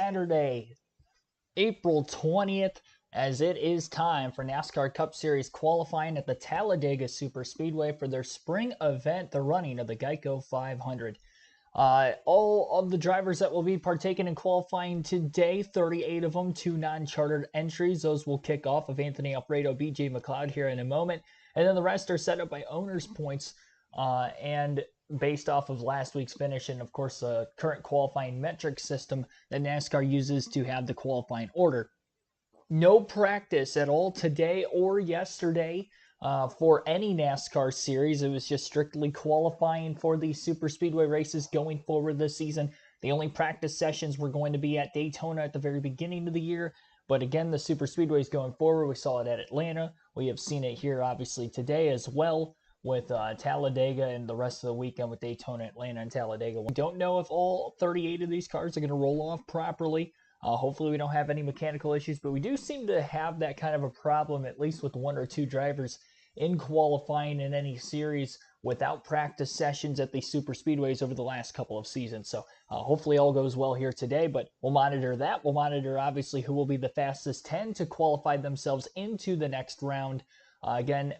Saturday, April 20th, as it is time for NASCAR Cup Series qualifying at the Talladega Superspeedway for their spring event, the running of the Geico 500. All of the drivers that will be partaking in qualifying today, 38 of them, 2 non-chartered entries. Those will kick off with Anthony Alfredo, BJ McLeod here in a moment. And then the rest are set up by owner's points and based off of last week's finish and, of course, the current qualifying metric system that NASCAR uses to have the qualifying order. No practice at all today or yesterday for any NASCAR series. It was just strictly qualifying for the super speedway races going forward this season. The only practice sessions were going to be at Daytona at the very beginning of the year. But again, the super speedways going forward. We saw it at Atlanta. We have seen it here, obviously, today as well with Talladega and the rest of the weekend with Daytona, Atlanta, and Talladega. We don't know if all 38 of these cars are going to roll off properly. Hopefully we don't have any mechanical issues, but we do seem to have that kind of a problem, at least with 1 or 2 drivers in qualifying in any series without practice sessions at the super speedways over the last couple of seasons. So hopefully all goes well here today, but we'll monitor that. We'll monitor, obviously, who will be the fastest 10 to qualify themselves into the next round. Again,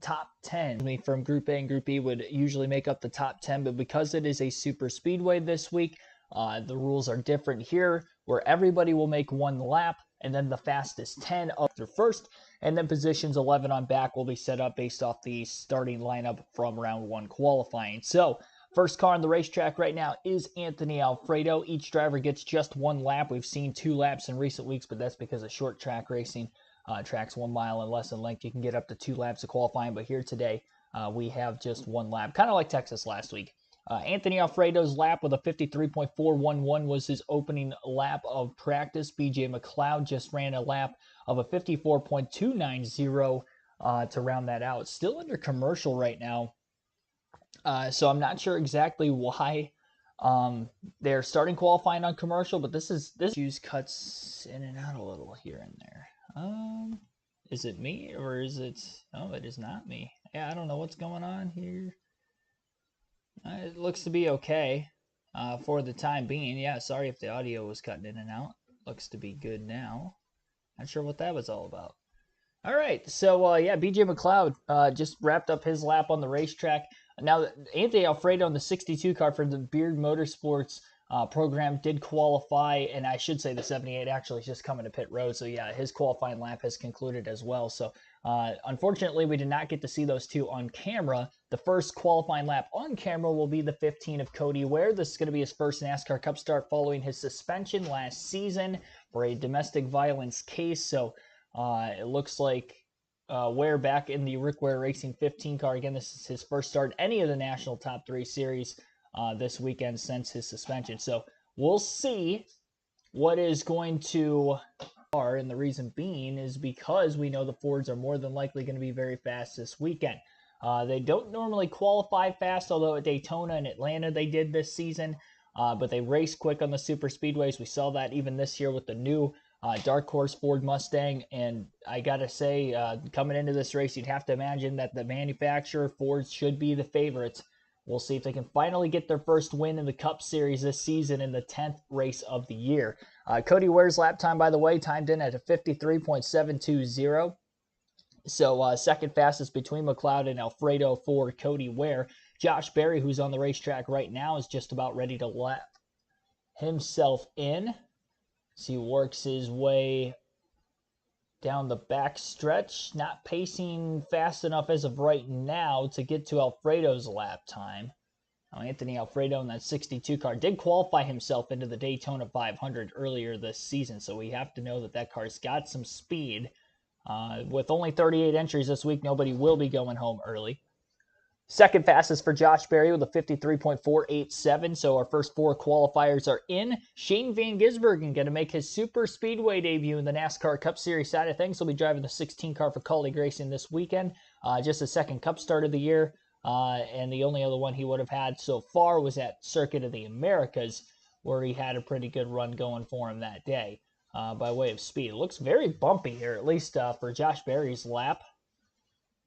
top 10 from Group A and Group B would usually make up the top 10, but because it is a super speedway this week, the rules are different here, where everybody will make 1 lap, and then the fastest 10 up through first, and then positions 11 on back will be set up based off the starting lineup from round 1 qualifying. So, first car on the racetrack right now is Anthony Alfredo. Each driver gets just 1 lap. We've seen 2 laps in recent weeks, but that's because of short track racing. Tracks 1 mile and less in length. You can get up to 2 laps of qualifying, but here today we have just 1 lap, kind of like Texas last week. Anthony Alfredo's lap with a 53.411 was his opening lap of practice. BJ McLeod just ran a lap of a 54.290 to round that out. Still under commercial right now, so I'm not sure exactly why they're starting qualifying on commercial, but this use cuts in and out a little here and there. Is it me or is it? Oh, it is not me. Yeah, I don't know what's going on here. It looks to be okay for the time being. Yeah, sorry if the audio was cutting in and out. Looks to be good now. Not sure what that was all about. All right, so yeah, BJ McLeod just wrapped up his lap on the racetrack. Now, Anthony Alfredo in the 62 car for the Beard Motorsports program did qualify, and I should say the 78 actually is just coming to pit road. So yeah, his qualifying lap has concluded as well. So unfortunately, we did not get to see those 2 on camera. The first qualifying lap on camera will be the 15 of Cody Ware. This is going to be his first NASCAR Cup start following his suspension last season for a domestic violence case. So it looks like Ware back in the Rick Ware Racing 15 car. Again, this is his first start in any of the national top 3 series this weekend since his suspension. So we'll see what is going to are, and the reason being is because we know the Fords are more than likely going to be very fast this weekend. They don't normally qualify fast, although at Daytona and Atlanta they did this season, but they race quick on the super speedways. We saw that even this year with the new Dark Horse Ford Mustang, and I gotta say, coming into this race, you'd have to imagine that the manufacturer, Ford, should be the favorites. We'll see if they can finally get their first win in the Cup Series this season in the 10th race of the year. Cody Ware's lap time, by the way, timed in at a 53.720. So second fastest between McLeod and Alfredo for Cody Ware. Josh Berry, who's on the racetrack right now, is just about ready to lap himself in. As he works his way down the back stretch, not pacing fast enough as of right now to get to Alfredo's lap time. Now, Anthony Alfredo in that 62 car did qualify himself into the Daytona 500 earlier this season, so we have to know that that car's got some speed. With only 38 entries this week, nobody will be going home early. Second fastest for Josh Berry with a 53.487. So our first 4 qualifiers are in. Shane Van Gisbergen going to make his super speedway debut in the NASCAR Cup Series side of things. He'll be driving the 16 car for Kaulig Racing this weekend. Just his second Cup start of the year. And the only other one he would have had so far was at Circuit of the Americas, where he had a pretty good run going for him that day by way of speed. It looks very bumpy here, at least for Josh Berry's lap.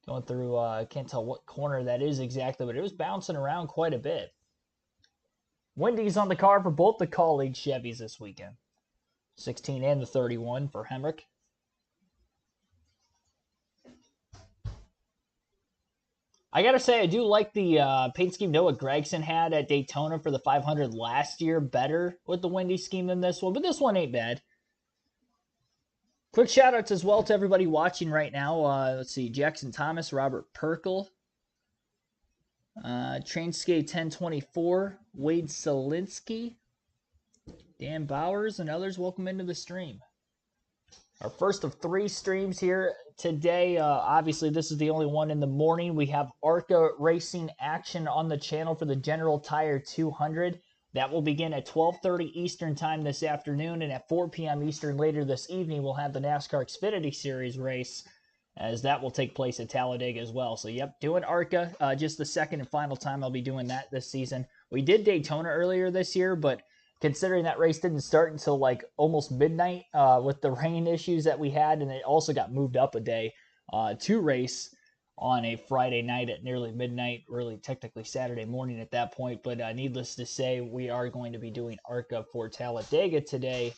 Going through, I can't tell what corner that is exactly, but it was bouncing around quite a bit. Wendy's on the car for both the Kaulig Chevys this weekend. 16 and the 31 for Hendrick. I gotta say, I do like the paint scheme Noah Gragson had at Daytona for the 500 last year better with the windy scheme than this one, but this one ain't bad. Quick shout-outs as well to everybody watching right now. Let's see, Jackson Thomas, Robert Perkle, Trainskate 1024, Wade Solinsky, Dan Bowers, and others. Welcome into the stream. Our first of 3 streams here today. Obviously, this is the only one in the morning. We have ARCA racing action on the channel for the General Tire 200. That will begin at 12:30 Eastern time this afternoon, and at 4 p.m. Eastern later this evening, we'll have the NASCAR Xfinity Series race, as that will take place at Talladega as well. So, yep, doing ARCA, just the second and final time I'll be doing that this season. We did Daytona earlier this year, but considering that race didn't start until like almost midnight with the rain issues that we had, and it also got moved up a day to race on a Friday night at nearly midnight, really technically Saturday morning at that point. But needless to say, we are going to be doing ARCA for Talladega today,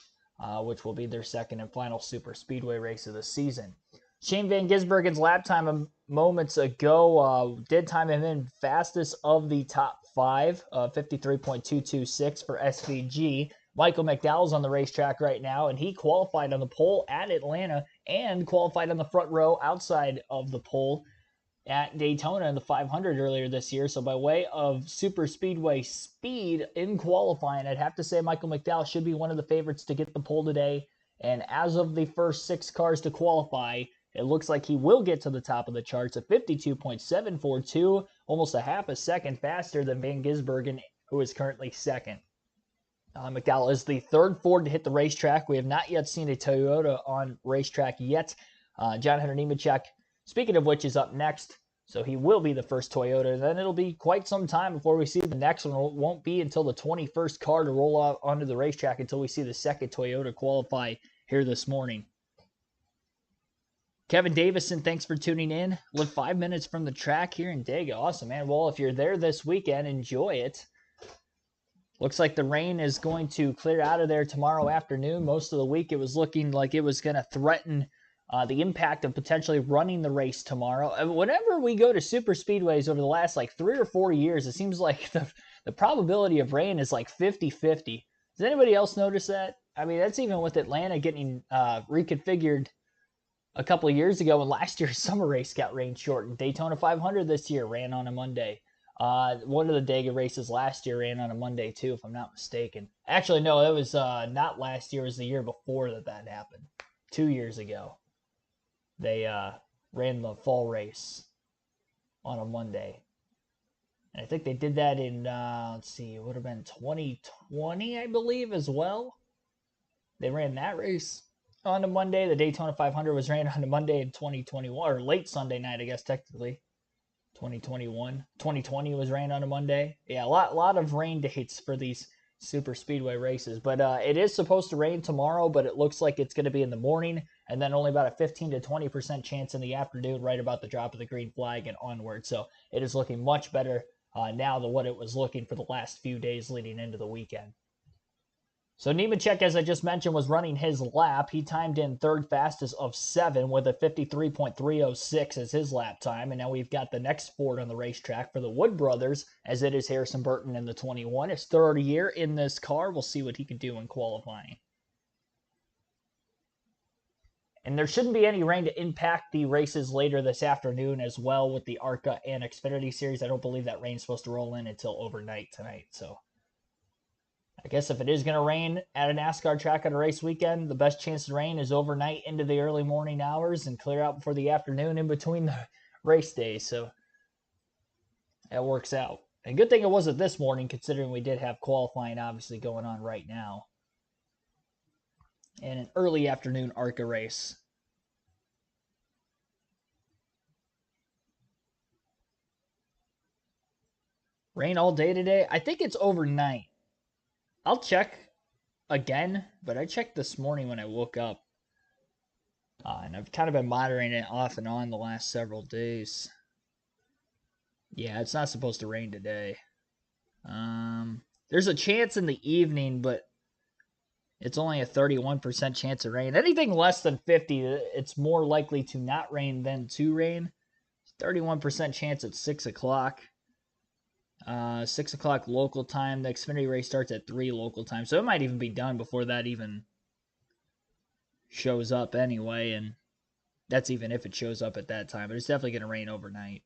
which will be their second and final super speedway race of the season. Shane Van Gisbergen's lap time moments ago did time him in fastest of the top 5, 53.226 for SVG. Michael McDowell's on the racetrack right now, and he qualified on the pole at Atlanta and qualified on the front row outside of the pole at Daytona in the 500 earlier this year. So by way of super speedway speed in qualifying, I'd have to say Michael McDowell should be one of the favorites to get the pole today. And as of the first 6 cars to qualify, it looks like he will get to the top of the charts at 52.742, almost a half a second faster than Van Gisbergen, who is currently second. McDowell is the 3rd Ford to hit the racetrack. We have not yet seen a Toyota on racetrack yet. John Hunter Nemechek, speaking of which, is up next, so he will be the first Toyota. Then it'll be quite some time before we see the next one. It won't be until the 21st car to roll out onto the racetrack until we see the second Toyota qualify here this morning. Kevin Davison, thanks for tuning in. Live 5 minutes from the track here in Dega. Awesome, man. Well, if you're there this weekend, enjoy it. Looks like the rain is going to clear out of there tomorrow afternoon. Most of the week, it was looking like it was going to threaten the impact of potentially running the race tomorrow. Whenever we go to super speedways over the last like 3 or 4 years, it seems like the probability of rain is like 50-50. Does anybody else notice that? I mean, that's even with Atlanta getting reconfigured a couple of years ago, when last year's summer race got rain shortened. Daytona 500 this year ran on a Monday. One of the Dega races last year ran on a Monday too, if I'm not mistaken. Actually, no, it was not last year. It was the year before that happened. 2 years ago, they ran the fall race on a Monday. And I think they did that in, let's see, it would have been 2020, I believe, as well. They ran that race on a Monday. The Daytona 500 was ran on a Monday in 2021, or late Sunday night, I guess, technically. 2021. 2020 was ran on a Monday. Yeah, a lot of rain dates for these super speedway races. But it is supposed to rain tomorrow, but it looks like it's going to be in the morning, and then only about a 15 to 20% chance in the afternoon, right about the drop of the green flag and onward. So it is looking much better now than what it was looking for the last few days leading into the weekend. So Nemechek, as I just mentioned, was running his lap. He timed in 3rd fastest of 7 with a 53.306 as his lap time. And now we've got the next Ford on the racetrack for the Wood brothers, as it is Harrison Burton in the 21. His 3rd year in this car. We'll see what he can do in qualifying. And there shouldn't be any rain to impact the races later this afternoon as well with the ARCA and Xfinity Series. I don't believe that rain's supposed to roll in until overnight tonight, so I guess if it is going to rain at a NASCAR track on a race weekend, the best chance to rain is overnight into the early morning hours and clear out before the afternoon in between the race days. So that works out. And good thing it wasn't this morning, considering we did have qualifying obviously going on right now. And an early afternoon ARCA race. Rain all day today? I think it's overnight. I'll check again, but I checked this morning when I woke up. And I've kind of been monitoring it off and on the last several days. Yeah, it's not supposed to rain today. There's a chance in the evening, but It's only a 31% chance of rain. Anything less than 50, it's more likely to not rain than to rain. 31% chance at 6 o'clock. 6 o'clock local time. The Xfinity race starts at 3 local time. So it might even be done before that even shows up anyway. And that's even if it shows up at that time. But it's definitely going to rain overnight.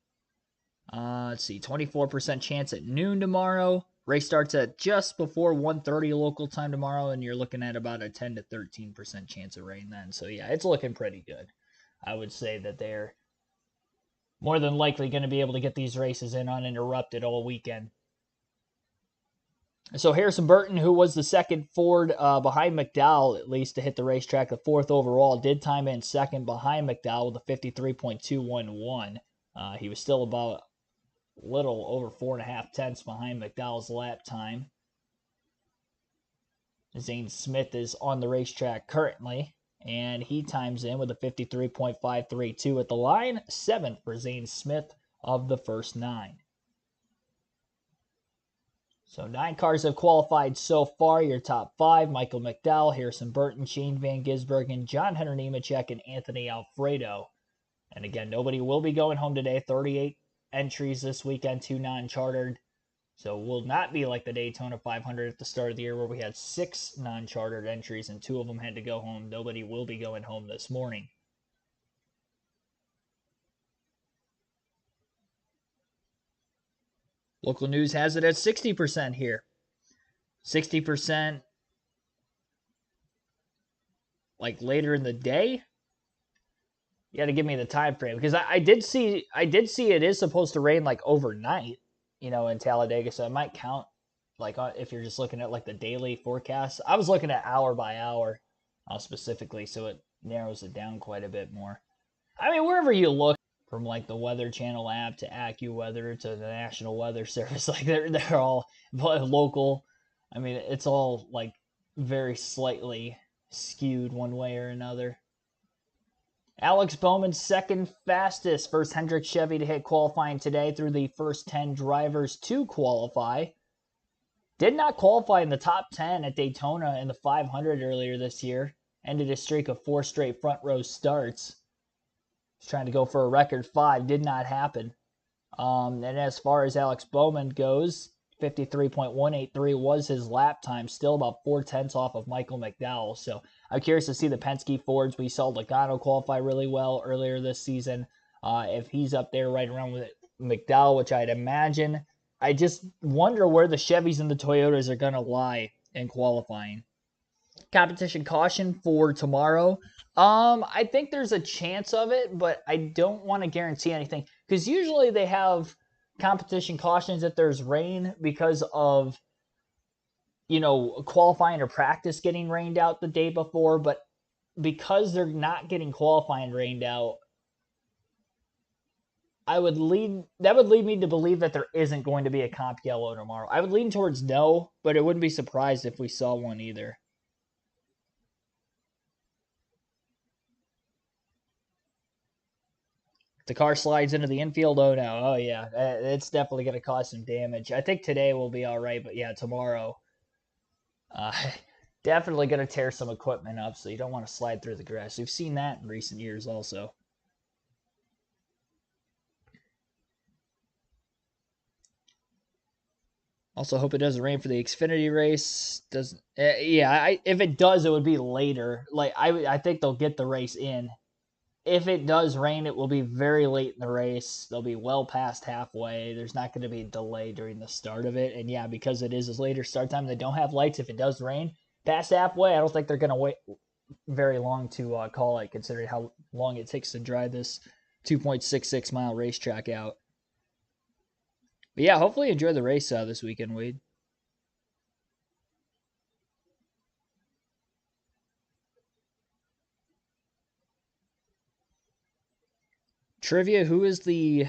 Let's see. 24% chance at noon tomorrow. Race starts at just before 1:30 local time tomorrow. And you're looking at about a 10 to 13% chance of rain then. So yeah, it's looking pretty good. I would say that they're more than likely going to be able to get these races in uninterrupted all weekend. So Harrison Burton, who was the second Ford behind McDowell, at least to hit the racetrack, the fourth overall, did time in second behind McDowell with a 53.211. He was still about a little over 4.5 tenths behind McDowell's lap time. Zane Smith is on the racetrack currently, and he times in with a 53.532 at the line, 7th for Zane Smith of the first 9. So 9 cars have qualified so far. Your top 5, Michael McDowell, Harrison Burton, Shane Van Gisbergen, John Henry Nemechek, and Anthony Alfredo. And again, nobody will be going home today. 38 entries this weekend, 2 non-chartered. So it will not be like the Daytona 500 at the start of the year where we had 6 non-chartered entries and 2 of them had to go home. Nobody will be going home this morning. Local news has it at 60% here. 60% like later in the day. You got to give me the time frame because I did see it is supposed to rain like overnight, in Talladega, so it might count like if you're just looking at like the daily forecast. I was looking at hour by hour specifically, so it narrows it down quite a bit more. I mean, wherever you look, from like the Weather Channel app to AccuWeather to the National Weather Service, like they're all local. I mean, it's all like very slightly skewed one way or another. Alex Bowman, second fastest, first Hendrick Chevy to hit qualifying today through the first 10 drivers to qualify. Did not qualify in the top 10 at Daytona in the 500 earlier this year. Ended a streak of 4 straight front row starts. Was trying to go for a record 5, did not happen. And as far as Alex Bowman goes, 53.183 was his lap time, still about 4 tenths off of Michael McDowell. So I'm curious to see the Penske Fords. We saw Logano qualify really well earlier this season. If he's up there right around with McDowell, which I'd imagine, I just wonder where the Chevys and the Toyotas are going to lie in qualifying. Competition caution for tomorrow. I think there's a chance of it, but I don't want to guarantee anything because usually they have competition cautions if there's rain because of, qualifying or practice getting rained out the day before, but because they're not getting qualifying rained out, that would lead me to believe that there isn't going to be a comp yellow tomorrow. I would lean towards no, but I wouldn't be surprised if we saw one either. The car slides into the infield. Oh no. Oh yeah. It's definitely going to cause some damage. I think today will be all right, but yeah, tomorrow, definitely going to tear some equipment up, so you don't want to slide through the grass. We've seen that in recent years also. Also hope it doesn't rain for the Xfinity race. Doesn't? If it does, it would be later. Like I think they'll get the race in. If it does rain, it will be very late in the race. They'll be well past halfway. There's not going to be a delay during the start of it. And yeah, because it is a later start time, they don't have lights. If it does rain past halfway, I don't think they're going to wait very long to call it, considering how long it takes to drive this 2.66 mile racetrack out. But yeah, hopefully you enjoy the race this weekend, Wade. Trivia, who is the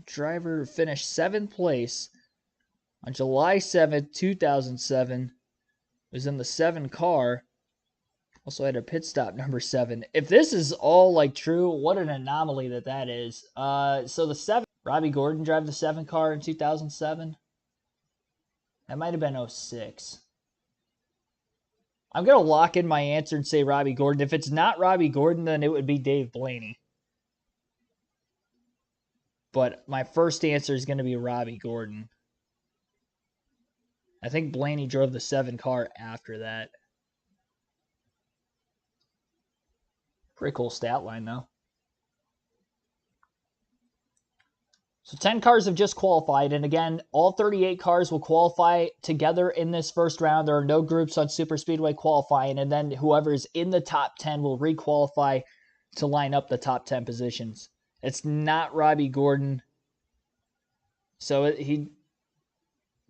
driver who finished 7th place on July 7th, 2007, was in the 7 car, also had a pit stop number 7. If this is all like true, what an anomaly that is. So the 7, Robbie Gordon drive the 7 car in 2007? That might have been 06. I'm going to lock in my answer and say Robbie Gordon. If it's not Robbie Gordon, then it would be Dave Blaney. But my first answer is going to be Robbie Gordon. I think Blaney drove the 7 car after that. Pretty cool stat line, though. So 10 cars have just qualified, and again, all 38 cars will qualify together in this first round. There are no groups on Super Speedway qualifying, and then whoever's in the top 10 will requalify to line up the top 10 positions. It's not Robbie Gordon. So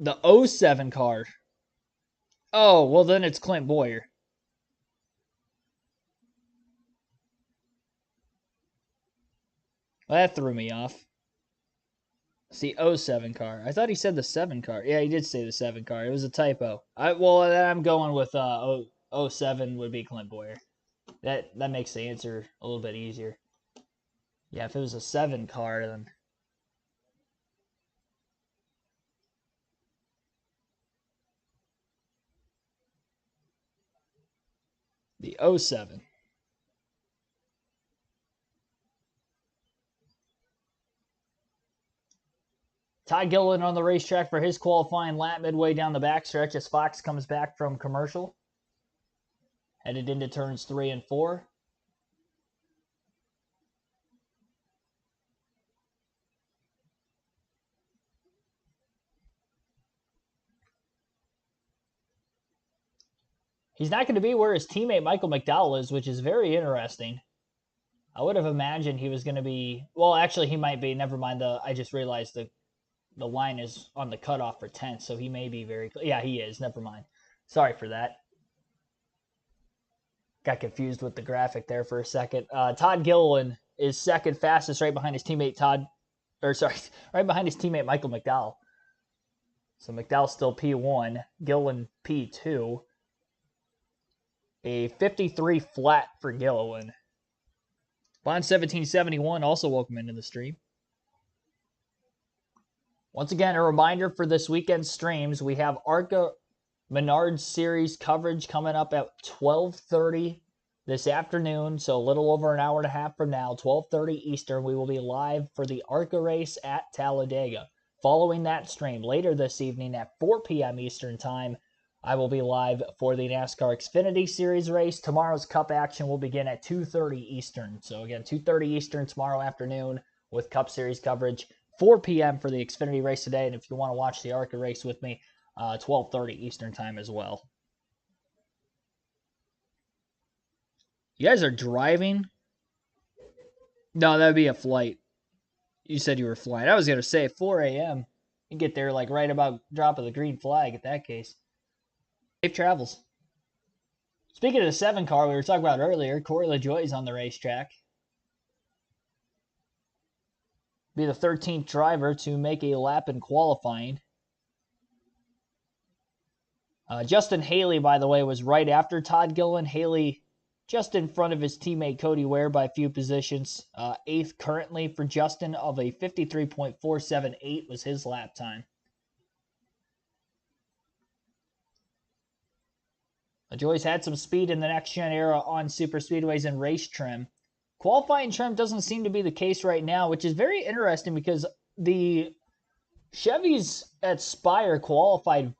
the 07 car. Oh, well then it's Clint Boyer. Well, that threw me off. It's the 07 car. I thought he said the 7 car. Yeah, he did say the 7 car. It was a typo. Well, I'm going with 07 would be Clint Boyer. That makes the answer a little bit easier. Yeah, if it was a 7 car, then... The 07. Todd Gilliland on the racetrack for his qualifying lap midway down the backstretch as Fox comes back from commercial. Headed into turns 3 and 4. He's not going to be where his teammate Michael McDowell is, which is very interesting. I would have imagined he was going to be... Well, actually, he might be. Never mind. I just realized the line is on the cutoff for 10th, so he may be very... Yeah, he is. Never mind. Sorry for that. Got confused with the graphic there for a second. Todd Gilliland is second fastest, right behind his teammate right behind his teammate Michael McDowell. So McDowell's still P1, Gilliland P2. A 53 flat for Gilliland. Bond 1771 also welcome into the stream. Once again, a reminder for this weekend's streams, we have ARCA Menards Series coverage coming up at 12:30 this afternoon, so a little over an hour and a half from now, 12:30 Eastern, we will be live for the ARCA race at Talladega. Following that stream, later this evening at 4 p.m. Eastern Time, I will be live for the NASCAR Xfinity Series race. Tomorrow's Cup action will begin at 2:30 Eastern. So again, 2:30 Eastern tomorrow afternoon with Cup Series coverage. 4 p.m. for the Xfinity race today. And if you want to watch the ARCA race with me, 12:30 Eastern Time as well. You guys are driving? No, that would be a flight. You said you were flying. I was going to say 4 a.m. You get there like right about drop of the green flag at that case. Safe travels. Speaking of the 7 car we were talking about earlier, Corey LaJoie is on the racetrack. Be the 13th driver to make a lap in qualifying. Justin Haley, by the way, was right after Todd Gilliland. Haley just in front of his teammate Cody Ware by a few positions. 8th currently for Justin of a 53.478 was his lap time. LaJoie's had some speed in the next-gen era on super speedways and race trim. Qualifying trim doesn't seem to be the case right now, which is very interesting because the Chevys at Spire qualified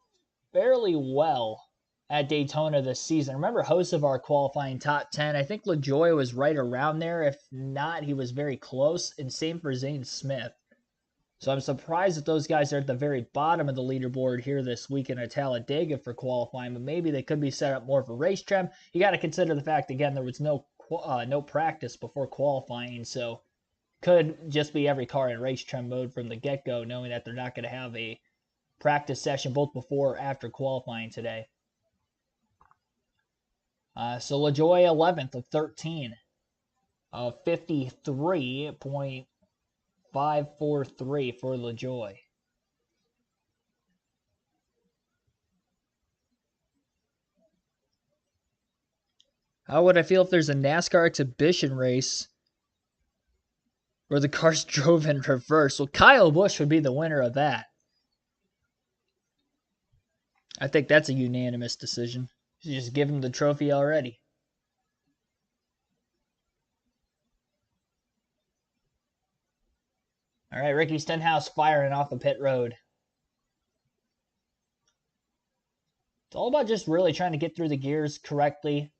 fairly well at Daytona this season. Remember Hocevar qualifying top 10. I think LaJoie was right around there. If not, he was very close. And same for Zane Smith. So I'm surprised that those guys are at the very bottom of the leaderboard here this weekend at Talladega for qualifying, but maybe they could be set up more for race trim. You got to consider the fact, again, there was no practice before qualifying, so could just be every car in race trim mode from the get-go, knowing that they're not going to have a practice session both before or after qualifying today. So LaJoie 11th of 13, 53.543 for LaJoie. How would I feel if there's a NASCAR exhibition race where the cars drove in reverse? Well, Kyle Busch would be the winner of that. I think that's a unanimous decision. You just give him the trophy already. All right, Ricky Stenhouse firing off the pit road. It's all about just really trying to get through the gears correctly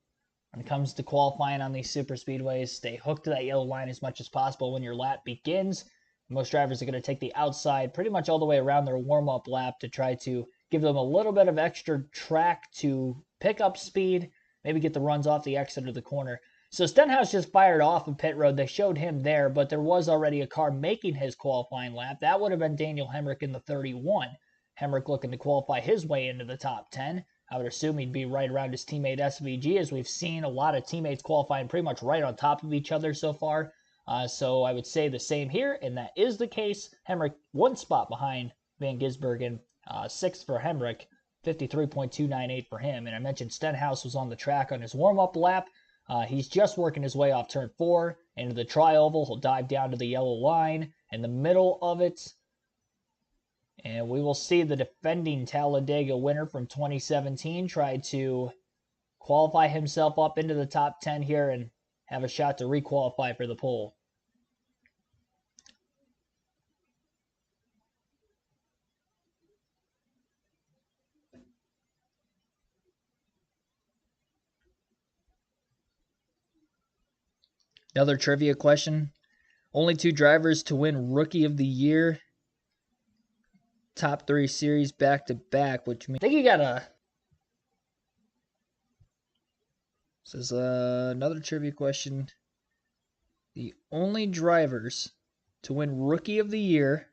when it comes to qualifying on these super speedways. Stay hooked to that yellow line as much as possible when your lap begins. Most drivers are going to take the outside pretty much all the way around their warm-up lap to try to give them a little bit of extra track to pick up speed, maybe get the runs off the exit or the corner. So Stenhouse just fired off of pit road. They showed him there, but there was already a car making his qualifying lap. That would have been Daniel Hendrick in the 31. Hendrick looking to qualify his way into the top 10. I would assume he'd be right around his teammate SVG, as we've seen a lot of teammates qualifying pretty much right on top of each other so far. So I would say the same here, and that is the case. Hendrick one spot behind Van Gisbergen, sixth for Hendrick, 53.298 for him. And I mentioned Stenhouse was on the track on his warm-up lap. He's just working his way off turn 4 into the tri-oval. He'll dive down to the yellow line in the middle of it. And we will see the defending Talladega winner from 2017 try to qualify himself up into the top 10 here and have a shot to requalify for the pole. Another trivia question. Only 2 drivers to win Rookie of the Year top 3 series back-to-back, which means I think you gotta. This is another trivia question. The only drivers to win Rookie of the Year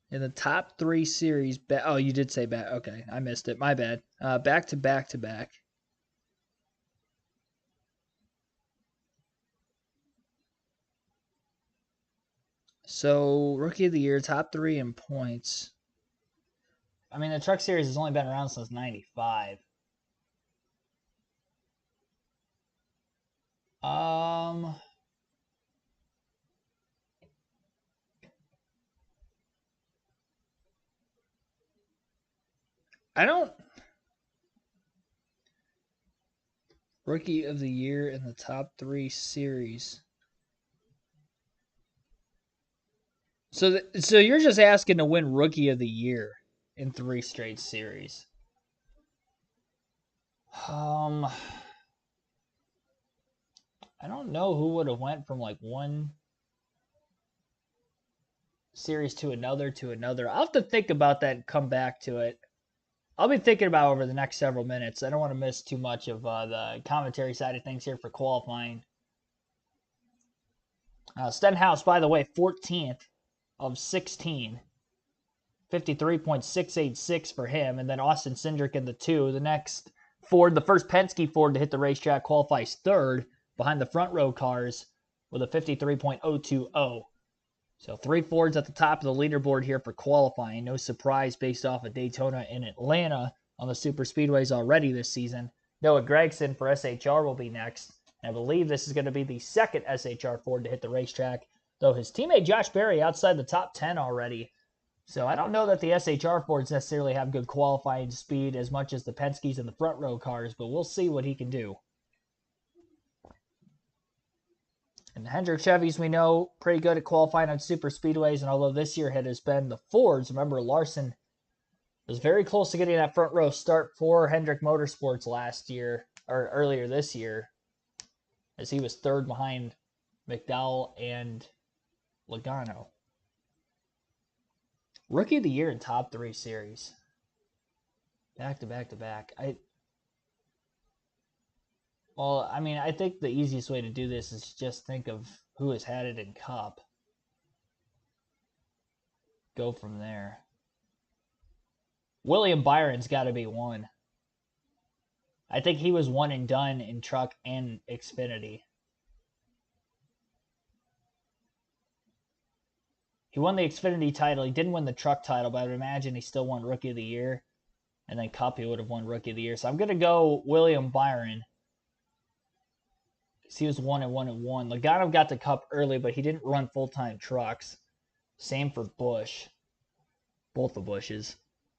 in the top 3 series. Oh, you did say back. Okay, I missed it. My bad. Back-to-back-to-back. So, Rookie of the Year, top 3 in points. I mean, the Truck Series has only been around since 95. Rookie of the Year in the top 3 series. So you're just asking to win Rookie of the Year in 3 straight series. I don't know who would have went from like one series to another to another. I'll have to think about that and come back to it. I'll be thinking about it over the next several minutes. I don't want to miss too much of the commentary side of things here for qualifying. Stenhouse, by the way, 14th of 16. 53.686 for him. And then Austin Cindric in the 2. The next Ford, the first Penske Ford to hit the racetrack, qualifies 3rd behind the front row cars with a 53.020. So 3 Fords at the top of the leaderboard here for qualifying. No surprise based off of Daytona and Atlanta on the super speedways already this season. Noah Gragson for SHR will be next. And I believe this is going to be the second SHR Ford to hit the racetrack, though his teammate Josh Berry outside the top 10 already. So I don't know that the SHR Fords necessarily have good qualifying speed as much as the Penske's and the front row cars, but we'll see what he can do. And the Hendrick Chevys, we know, pretty good at qualifying on super speedways, and although this year it has been the Fords, remember Larson was very close to getting that front row start for Hendrick Motorsports last year, or earlier this year, as he was 3rd behind McDowell and Logano. Rookie of the Year in top 3 series. Back to back to back. Well, I mean, I think the easiest way to do this is just think of who has had it in Cup. Go from there. William Byron's got to be one. I think he was one and done in Truck and Xfinity. He won the Xfinity title. He didn't win the Truck title, but I would imagine he still won Rookie of the Year. And then Cup, he would have won Rookie of the Year. So I'm going to go William Byron. He was 1-1-1. Logano got the Cup early, but he didn't run full-time trucks. Same for Busch. Both the Bushes.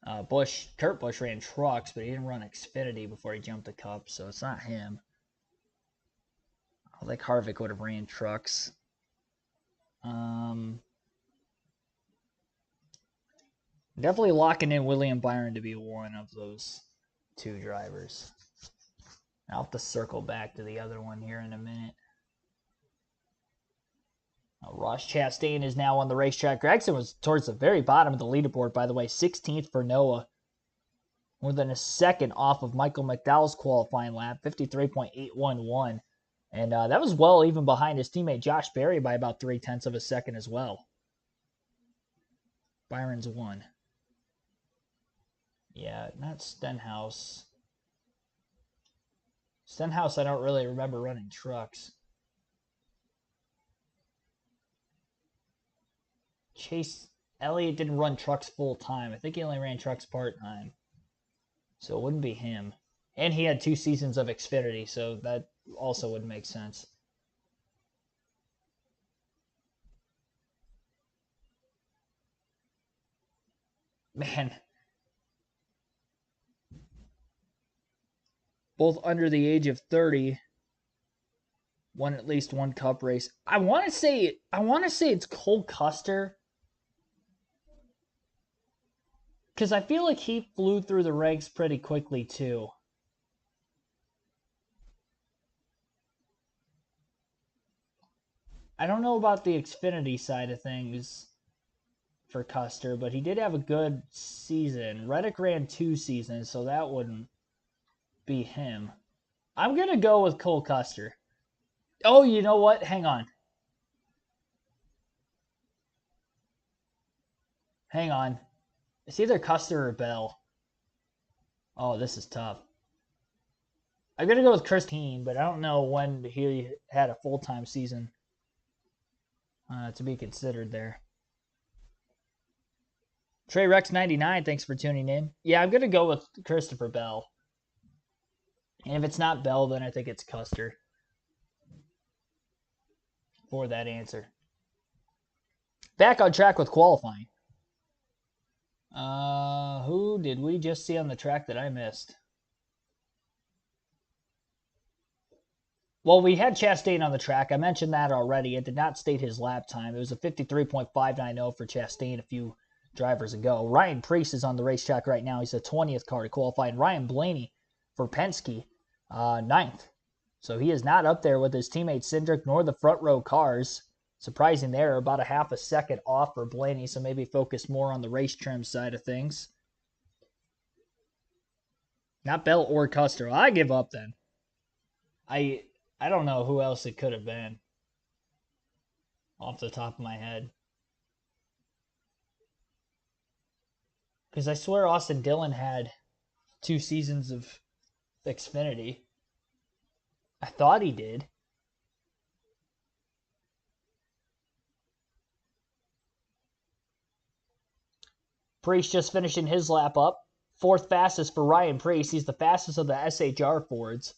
Kurt Busch ran trucks, but he didn't run Xfinity before he jumped the Cup, so it's not him. I think Harvick would have ran trucks. Definitely locking in William Byron to be one of those two drivers. I'll have to circle back to the other one here in a minute. Ross Chastain is now on the racetrack. Gragson was towards the very bottom of the leaderboard, by the way, 16th for Noah. More than a second off of Michael McDowell's qualifying lap, 53.811. And that was well even behind his teammate Josh Berry by about 0.3 of a second as well. Byron's one. Yeah, not Stenhouse. Stenhouse, I don't really remember running trucks. Chase Elliott didn't run trucks full time. I think he only ran trucks part time. So it wouldn't be him. And he had 2 seasons of Xfinity, so that also would make sense. Man. Both under the age of 30. Won at least one Cup race. I want to say it's Cole Custer. Because I feel like he flew through the ranks pretty quickly, too. I don't know about the Xfinity side of things for Custer, but he did have a good season. Reddick ran 2 seasons, so that wouldn't be him. I'm going to go with Cole Custer. Oh, you know what? Hang on. It's either Custer or Bell. Oh, this is tough. I'm going to go with Christine, but I don't know when he had a full-time season to be considered there. Trey Rex 99, thanks for tuning in. Yeah, I'm going to go with Christopher Bell. And if it's not Bell, then I think it's Custer for that answer. Back on track with qualifying. Who did we just see on the track that I missed? Well, we had Chastain on the track. I mentioned that already. It did not state his lap time. It was a 53.590 for Chastain a few drivers ago. Ryan Preece is on the racetrack right now. He's the 20th car to qualify. And Ryan Blaney for Penske, 9th. So he is not up there with his teammate Hendrick nor the front row cars. Surprising there, about a half a second off for Blaney, so maybe focus more on the race trim side of things. Not Bell or Custer. I give up then. I don't know who else it could have been off the top of my head. Because I swear Austin Dillon had 2 seasons of Xfinity. I thought he did. Preece just finishing his lap up. 4th fastest for Ryan Preece. He's the fastest of the SHR Fords.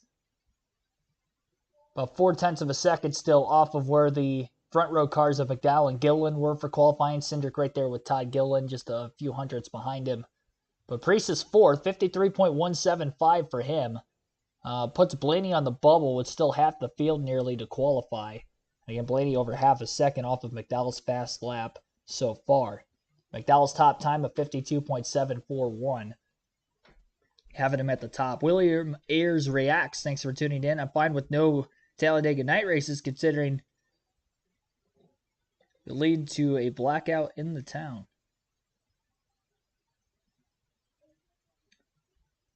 About 0.4 of a second still off of where the front row cars of McDowell and Gilliland were for qualifying. Hendrick right there with Todd Gilliland, just a few hundredths behind him. But Preece is 4th, 53.175 for him. Puts Blaney on the bubble with still half the field nearly to qualify. Again, Blaney over half a second off of McDowell's fast lap so far. McDowell's top time of 52.741. Having him at the top. William Ayers reacts. Thanks for tuning in. I'm fine with no Talladega night races considering it lead to a blackout in the town.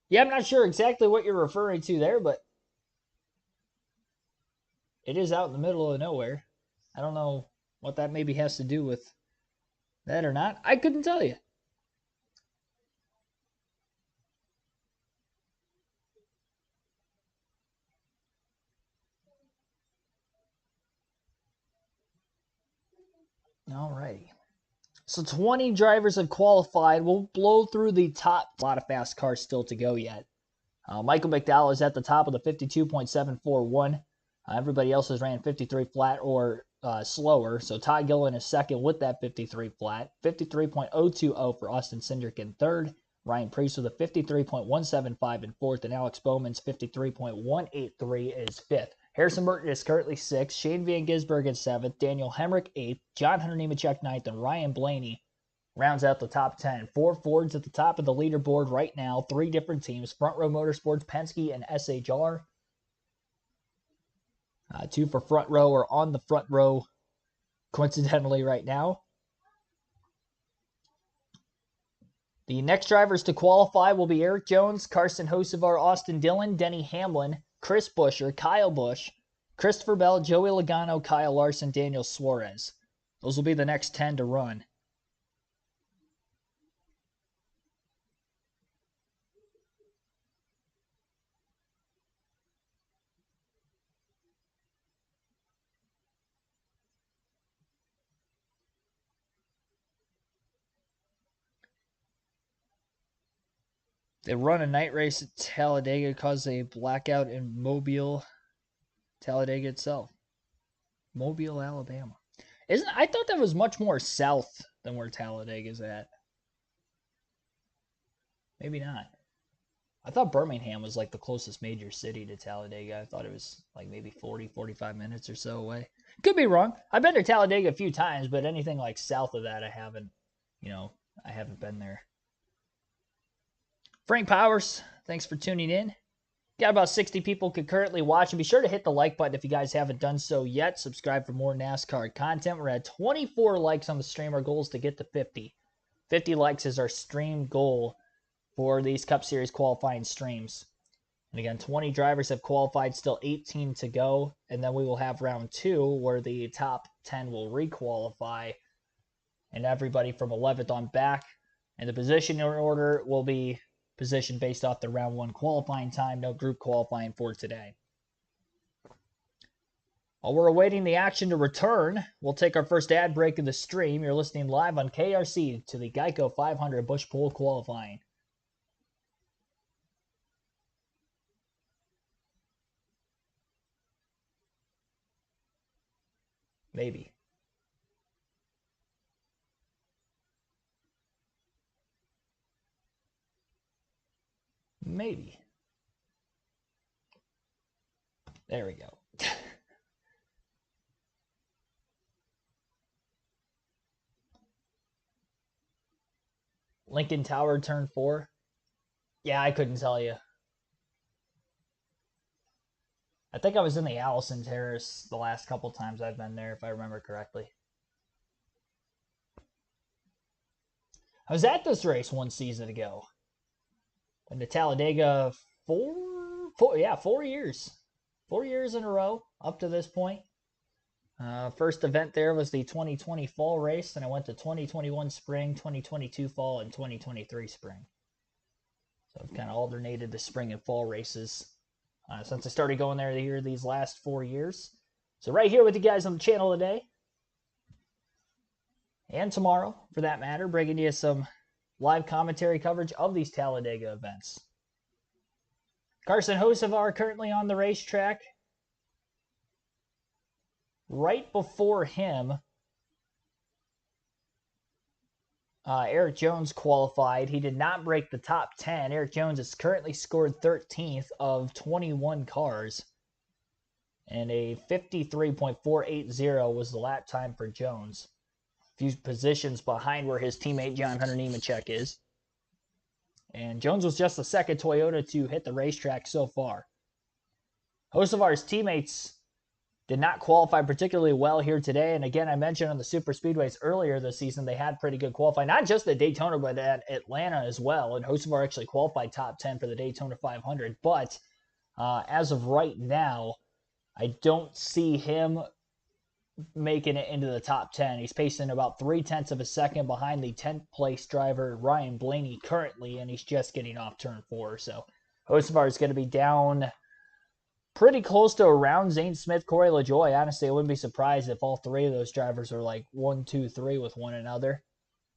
Yeah, I'm not sure exactly what you're referring to there, but it is out in the middle of nowhere. I don't know what that maybe has to do with that or not. I couldn't tell you. Alrighty. So 20 drivers have qualified. We'll blow through the top. A lot of fast cars still to go yet. Michael McDowell is at the top of the 52.741. Everybody else has ran 53 flat or slower. So Todd Gilliland is second with that 53 flat. 53.020 for Austin Cindric in third. Ryan Preece with a 53.175 in fourth, and Alex Bowman's 53.183 is fifth. Harrison Burton is currently sixth, Shane Van Gisbergen in seventh, Daniel Hendrick eighth, John Hunter Nemechek ninth, and Ryan Blaney rounds out the top 10. 4 Fords at the top of the leaderboard right now, 3 different teams, Front Row Motorsports, Penske, and SHR. 2 for Front Row are on the front row, coincidentally, right now. The next drivers to qualify will be Eric Jones, Carson Hocevar, Austin Dillon, Denny Hamlin, Chris Buescher, Kyle Busch, Christopher Bell, Joey Logano, Kyle Larson, Daniel Suarez. Those will be the next 10 to run. They run a night race at Talladega, caused a blackout in Mobile, Talladega itself. Mobile, Alabama. I thought that was much more south than where Talladega's at. Maybe not. I thought Birmingham was like the closest major city to Talladega. I thought it was like maybe 40, 45 minutes or so away. Could be wrong. I've been to Talladega a few times, but anything like south of that, I haven't been there. Frank Powers, thanks for tuning in. Got about 60 people concurrently watching. Be sure to hit the like button if you guys haven't done so yet. Subscribe for more NASCAR content. We're at 24 likes on the stream. Our goal is to get to 50. 50 likes is our stream goal for these Cup Series qualifying streams. And again, 20 drivers have qualified, still 18 to go. And then we will have round 2 where the top 10 will re-qualify. And everybody from 11th on back. And the position order will be position based off the round 1 qualifying time. No group qualifying for today. While we're awaiting the action to return, we'll take our first ad break of the stream. You're listening live on KRC to the Geico 500 Busch Pool qualifying. Maybe. Maybe. There we go. Lincoln Tower turn 4. Yeah, I couldn't tell you. I think I was in the Allison Terrace the last couple times I've been there, if I remember correctly. I was at this race one season ago. Been to Talladega 4 years. 4 years in a row up to this point. First event there was the 2020 fall race, and I went to 2021 spring, 2022 fall, and 2023 spring. So I've kind of alternated the spring and fall races since I started going there here these last 4 years. So right here with you guys on the channel today, and tomorrow for that matter, bringing you some live commentary coverage of these Talladega events. Carson Hocevar currently on the racetrack. Right before him, Eric Jones qualified. He did not break the top 10. Eric Jones has currently scored 13th of 21 cars. And a 53.480 was the lap time for Jones. A few positions behind where his teammate John Hunter Nemechek is. And Jones was just the second Toyota to hit the racetrack so far. Hocevar's teammates did not qualify particularly well here today. And again, I mentioned on the super speedways earlier this season, they had pretty good qualifying. Not just at Daytona, but at Atlanta as well. And Hocevar actually qualified top 10 for the Daytona 500. But as of right now, I don't see him making it into the top 10. He's pacing about 0.3 of a second behind the 10th place driver, Ryan Blaney, currently, and he's just getting off turn 4. So Hocevar is going to be down pretty close to around Zane Smith, Corey LaJoie. Honestly, I wouldn't be surprised if all 3 of those drivers are like 1, 2, 3 with one another.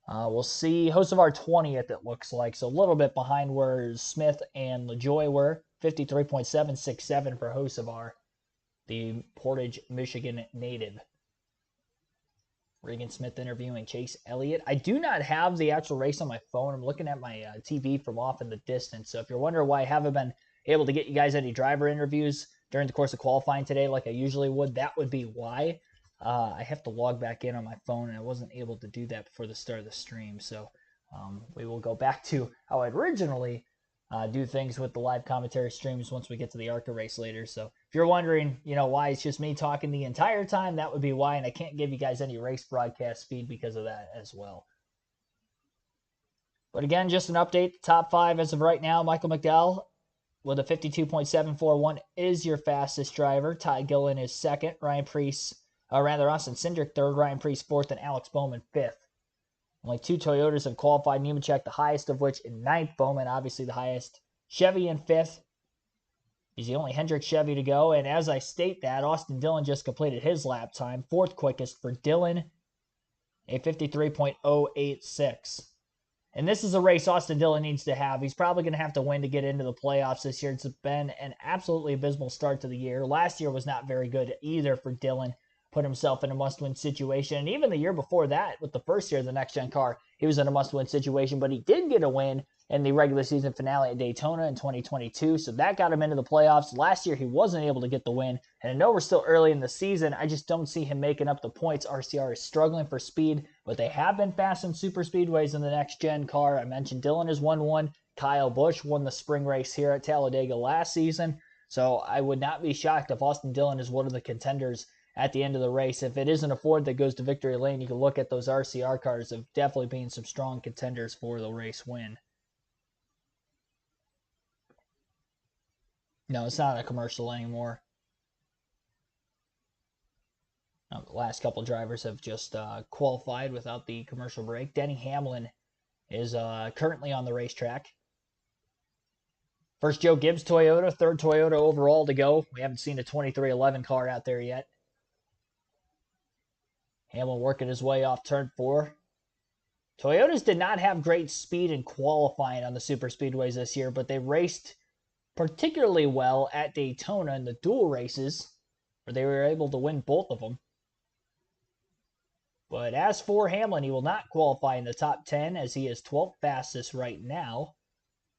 We'll see. Hocevar 20th, it looks like. So a little bit behind where Smith and LaJoie were. 53.767 for Hocevar, the Portage, Michigan native. Regan Smith interviewing Chase Elliott. I do not have the actual race on my phone. I'm looking at my TV from off in the distance. So if you're wondering why I haven't been able to get you guys any driver interviews during the course of qualifying today like I usually would, that would be why. I have to log back in on my phone, and I wasn't able to do that before the start of the stream. So we will go back to how I'd originally do things with the live commentary streams once we get to the ARCA race later. So if you're wondering, why it's just me talking the entire time, that would be why, and I can't give you guys any race broadcast feed because of that as well. But again, just an update. Top 5 as of right now, Michael McDowell with a 52.741 is your fastest driver. Ty Gillen is second. Austin Cindric third. Ryan Preece fourth, and Alex Bowman fifth. Only 2 Toyotas have qualified. Nemechek, the highest of which, in ninth. Bowman, obviously the highest. Chevy in fifth. He's the only Hendrick Chevy to go. And as I state that, Austin Dillon just completed his lap time. Fourth quickest for Dillon, a 53.086. And this is a race Austin Dillon needs to have. He's probably going to have to win to get into the playoffs this year. It's been an absolutely abysmal start to the year. Last year was not very good either for Dillon. Put himself in a must-win situation. And even the year before that, with the first year of the next-gen car, he was in a must-win situation. But he did get a win in the regular season finale at Daytona in 2022. So that got him into the playoffs. Last year, he wasn't able to get the win. And I know we're still early in the season. I just don't see him making up the points. RCR is struggling for speed, but they have been fast in super speedways in the next-gen car. I mentioned Dillon has won one. Kyle Busch won the spring race here at Talladega last season. So I would not be shocked if Austin Dillon is one of the contenders at the end of the race. If it isn't a Ford that goes to victory lane, you can look at those RCR cars of definitely being some strong contenders for the race win. No, it's not a commercial anymore. The last couple drivers have just qualified without the commercial break. Denny Hamlin is currently on the racetrack. First Joe Gibbs Toyota, third Toyota overall to go. We haven't seen a 2311 car out there yet. Hamlin working his way off turn 4. Toyotas did not have great speed in qualifying on the super speedways this year, but they raced particularly well at Daytona in the dual races, where they were able to win both of them. But as for Hamlin, he will not qualify in the top 10 as he is 12th fastest right now.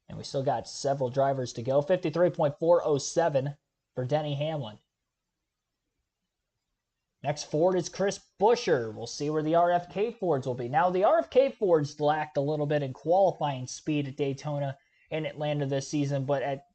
And we still got several drivers to go. 53.407 for Denny Hamlin. Next Ford is Chris Buescher. We'll see where the RFK Fords will be. Now, the RFK Fords lacked a little bit in qualifying speed at Daytona and Atlanta this season, but at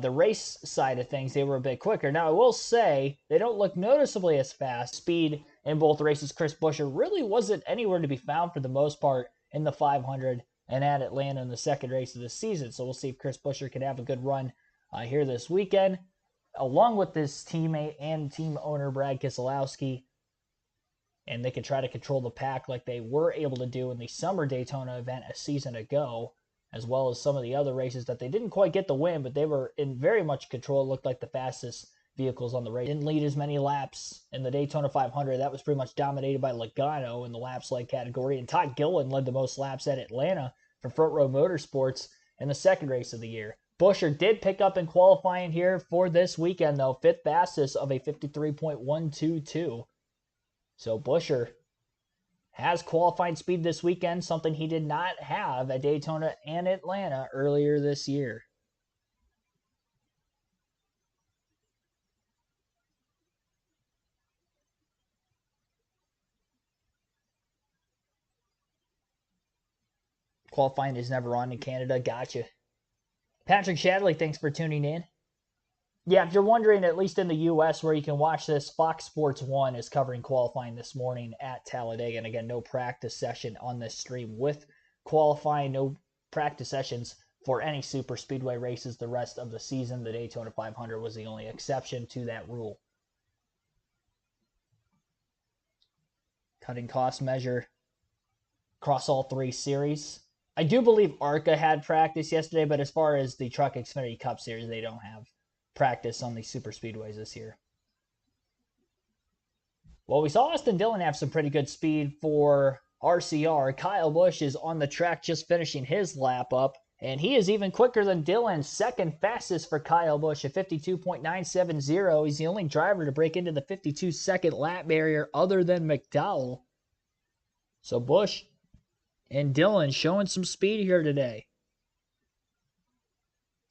the race side of things, they were a bit quicker. Now, I will say, they don't look noticeably as fast. Speed in both races, Chris Buescher really wasn't anywhere to be found for the most part in the 500 and at Atlanta in the second race of the season. So we'll see if Chris Buescher can have a good run here this weekend, along with his teammate and team owner, Brad Keselowski. And they can try to control the pack like they were able to do in the summer Daytona event a season ago, as well as some of the other races that they didn't quite get the win, but they were in very much control. It looked like the fastest vehicles on the race. Didn't lead as many laps in the Daytona 500. That was pretty much dominated by Logano in the laps led category. And Todd Gilliland led the most laps at Atlanta for Front Row Motorsports in the second race of the year. Buescher did pick up in qualifying here for this weekend, though. Fifth fastest of a 53.122. So Buescher has qualifying speed this weekend, something he did not have at Daytona and Atlanta earlier this year. Qualifying is never on in Canada. Gotcha. Patrick Shadley, thanks for tuning in. Yeah, if you're wondering, at least in the U.S. where you can watch this, Fox Sports 1 is covering qualifying this morning at Talladega. And again, no practice session on this stream with qualifying, no practice sessions for any super speedway races the rest of the season. The Daytona 500 was the only exception to that rule. Cutting cost measure across all three series. I do believe ARCA had practice yesterday, but as far as the Truck Xfinity Cup Series, they don't have practice on the super speedways this year. Well, we saw Austin Dillon have some pretty good speed for RCR. Kyle Busch is on the track just finishing his lap up, and he is even quicker than Dillon. Second fastest for Kyle Busch at 52.970. He's the only driver to break into the 52-second lap barrier other than McDowell. So Busch and Dillon showing some speed here today.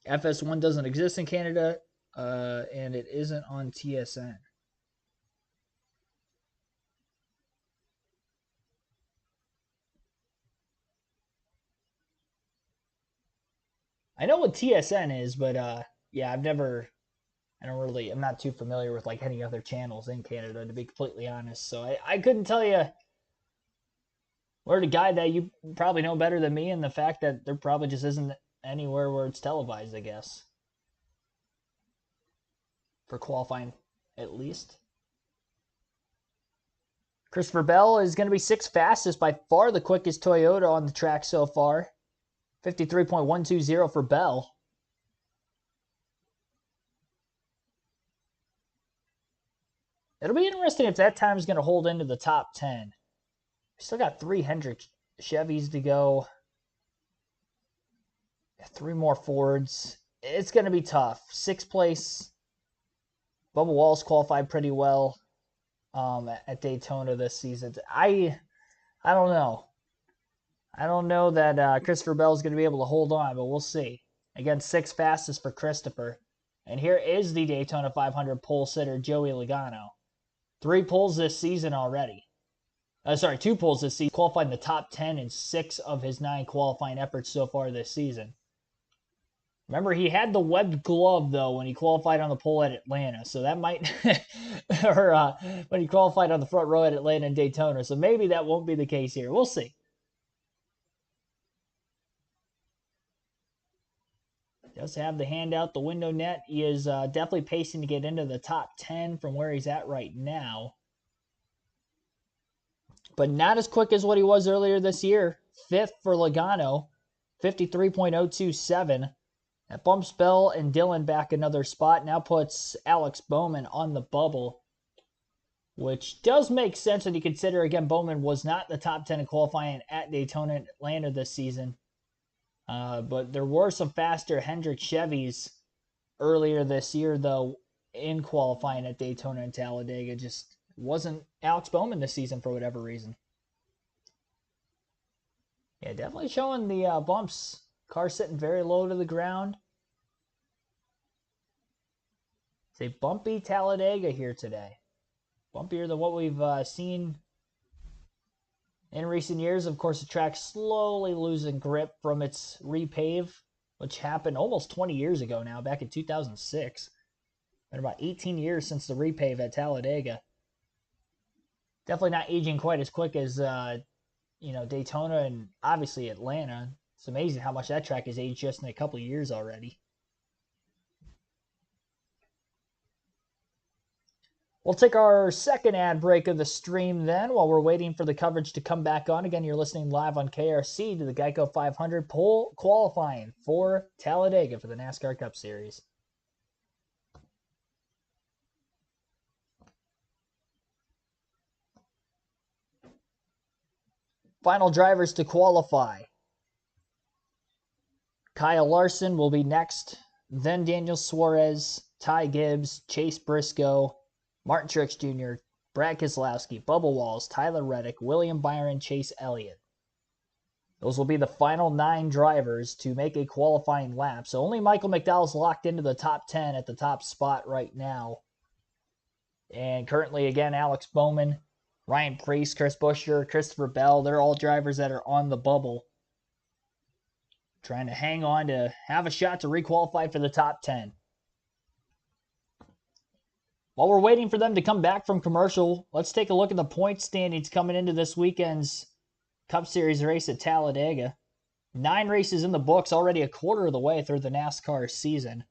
FS1 doesn't exist in Canada, and it isn't on TSN. I know what TSN is, but yeah, I'm not too familiar with like any other channels in Canada, to be completely honest. So I couldn't tell you where to guide that. You probably know better than me, and the fact that there probably just isn't anywhere where it's televised, I guess, for qualifying at least. Christopher Bell is going to be sixth fastest, by far the quickest Toyota on the track so far. 53.120 for Bell. It'll be interesting if that time is going to hold into the top 10. We still got 3 Hendrick Chevys to go. Got 3 more Fords. It's going to be tough. 6th place. Bubba Wallace qualified pretty well at Daytona this season. I don't know. I don't know that Christopher Bell is going to be able to hold on, but we'll see. Again, 6th fastest for Christopher. And here is the Daytona 500 pole sitter, Joey Logano. 3 poles this season already. 2 poles this season. Qualified in the top 10 in 6 of his 9 qualifying efforts so far this season. Remember, he had the webbed glove, though, when he qualified on the pole at Atlanta. So that might... or when he qualified on the front row at Atlanta and Daytona. So maybe that won't be the case here. We'll see. Does have the hand out the window net. He is definitely pacing to get into the top 10 from where he's at right now. But not as quick as what he was earlier this year. 5th for Logano, 53.027. That bumps Bell and Dillon back another spot. Now puts Alex Bowman on the bubble, which does make sense when you consider, again, Bowman was not the top 10 in qualifying at Daytona and Atlanta this season. But there were some faster Hendrick Chevys earlier this year, though, in qualifying at Daytona and Talladega. Just wasn't Alex Bowman this season for whatever reason. Yeah, definitely showing the bumps. Car sitting very low to the ground. It's a bumpy Talladega here today. Bumpier than what we've seen in recent years. Of course, the track slowly losing grip from its repave, which happened almost 20 years ago now, back in 2006. Been about 18 years since the repave at Talladega. Definitely not aging quite as quick as Daytona and obviously Atlanta. It's amazing how much that track has aged just in a couple of years already. We'll take our second ad break of the stream then while we're waiting for the coverage to come back on. Again, you're listening live on KRC to the Geico 500 pole qualifying for Talladega for the NASCAR Cup Series. Final drivers to qualify. Kyle Larson will be next, then Daniel Suarez, Ty Gibbs, Chase Briscoe, Martin Truex Jr., Brad Keselowski, Bubba Wallace, Tyler Reddick, William Byron, Chase Elliott. Those will be the final 9 drivers to make a qualifying lap. So only Michael McDowell's locked into the top 10 at the top spot right now. And currently, again, Alex Bowman, Ryan Preece, Chris Buescher, Christopher Bell, they're all drivers that are on the bubble, trying to hang on to have a shot to requalify for the top 10. While we're waiting for them to come back from commercial, let's take a look at the point standings coming into this weekend's Cup Series race at Talladega. 9 races in the books, already a quarter of the way through the NASCAR season.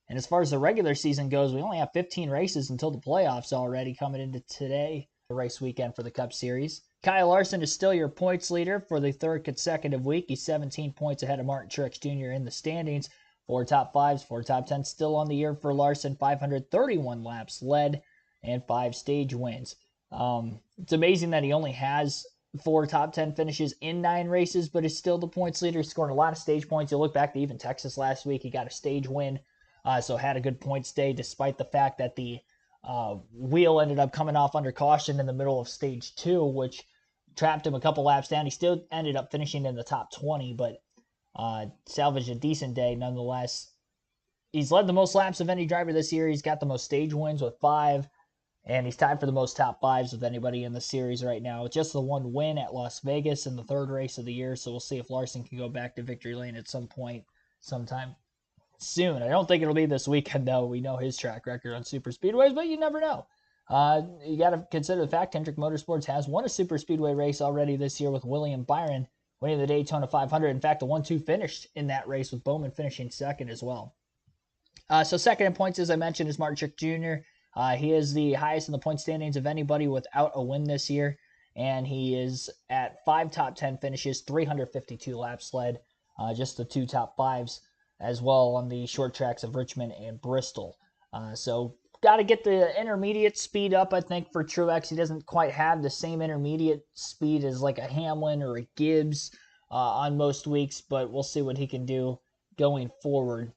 And as far as the regular season goes, we only have 15 races until the playoffs already coming into today, the race weekend for the Cup Series. Kyle Larson is still your points leader for the 3rd consecutive week. He's 17 points ahead of Martin Truex Jr. in the standings. 4 top 5s, 4 top 10s still on the year for Larson. 531 laps led and 5 stage wins. It's amazing that he only has 4 top 10 finishes in 9 races, but is still the points leader. He's scoring a lot of stage points. You look back to even Texas last week, he got a stage win, so had a good points day despite the fact that the wheel ended up coming off under caution in the middle of stage 2, which trapped him a couple laps down. He still ended up finishing in the top 20, but salvaged a decent day nonetheless. He's led the most laps of any driver this year. He's got the most stage wins with 5, and he's tied for the most top 5s with anybody in the series right now. With just the one win at Las Vegas in the 3rd race of the year, so we'll see if Larson can go back to victory lane at some point, sometime soon. I don't think it'll be this weekend, though. We know his track record on super speedways, but you never know. You got to consider the fact Hendrick Motorsports has won a super speedway race already this year with William Byron winning the Daytona 500. In fact, a 1-2 finished in that race with Bowman finishing 2nd as well. So second in points, as I mentioned, is Martin Truex Jr. He is the highest in the point standings of anybody without a win this year, and he is at 5 top 10 finishes, 352 laps led, just the 2 top 5s as well on the short tracks of Richmond and Bristol. So got to get the intermediate speed up, I think, for Truex. He doesn't quite have the same intermediate speed as like a Hamlin or a Gibbs on most weeks, but we'll see what he can do going forward.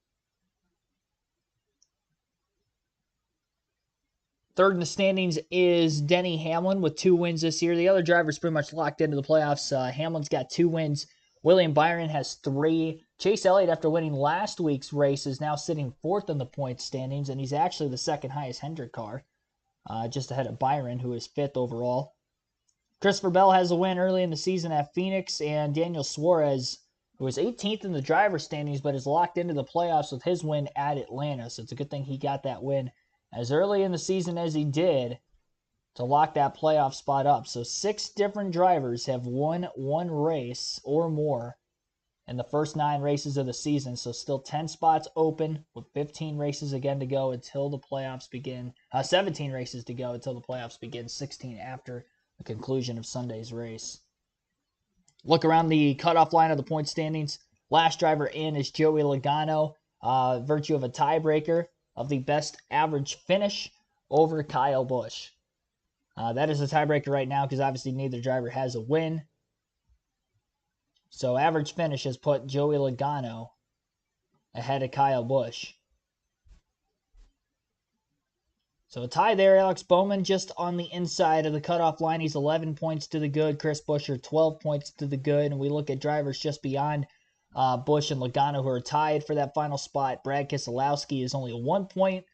Third in the standings is Denny Hamlin with 2 wins this year. The other drivers pretty much locked into the playoffs. Hamlin's got 2 wins. William Byron has 3. Chase Elliott, after winning last week's race, is now sitting 4th in the points standings, and he's actually the 2nd highest Hendrick car, just ahead of Byron, who is 5th overall. Christopher Bell has a win early in the season at Phoenix, and Daniel Suarez, who is 18th in the driver's standings, but is locked into the playoffs with his win at Atlanta. So it's a good thing he got that win as early in the season as he did to lock that playoff spot up. So 6 different drivers have won 1 race or more in the first 9 races of the season. So still 10 spots open with 15 races again to go until the playoffs begin. 17 races to go until the playoffs begin, 16 after the conclusion of Sunday's race. Look around the cutoff line of the point standings. Last driver in is Joey Logano, virtue of a tiebreaker of the best average finish over Kyle Busch. That is a tiebreaker right now because obviously neither driver has a win. So average finish has put Joey Logano ahead of Kyle Busch. So a tie there. Alex Bowman just on the inside of the cutoff line. He's 11 points to the good. Chris Buescher 12 points to the good. And we look at drivers just beyond Busch and Logano, who are tied for that final spot. Brad Keselowski is only 1 point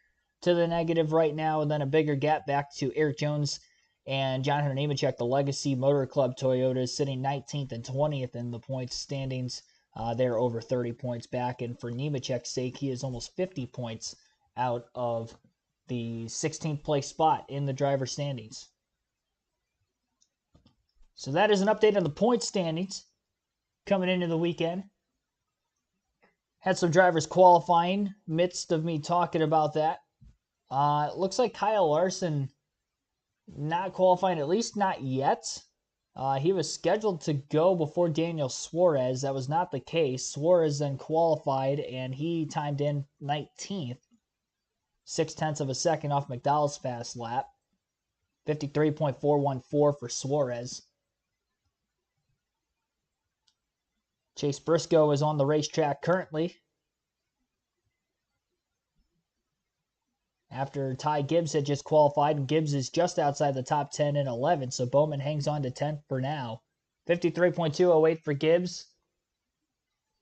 to the negative right now, and then a bigger gap back to Eric Jones and John Hunter Nemechek, the Legacy Motor Club Toyota, is sitting 19th and 20th in the points standings. They're over 30 points back, and for Nemechek's sake, he is almost 50 points out of the 16th place spot in the driver standings. So that is an update on the point standings coming into the weekend. Had some drivers qualifying midst of me talking about that. It looks like Kyle Larson not qualifying, at least not yet. He was scheduled to go before Daniel Suarez. That was not the case. Suarez then qualified, and he timed in 19th. 0.6 of a second off McDowell's fast lap. 53.414 for Suarez. Chase Briscoe is on the racetrack currently, after Ty Gibbs had just qualified, and Gibbs is just outside the top 10 in 11, so Bowman hangs on to 10th for now. 53.208 for Gibbs.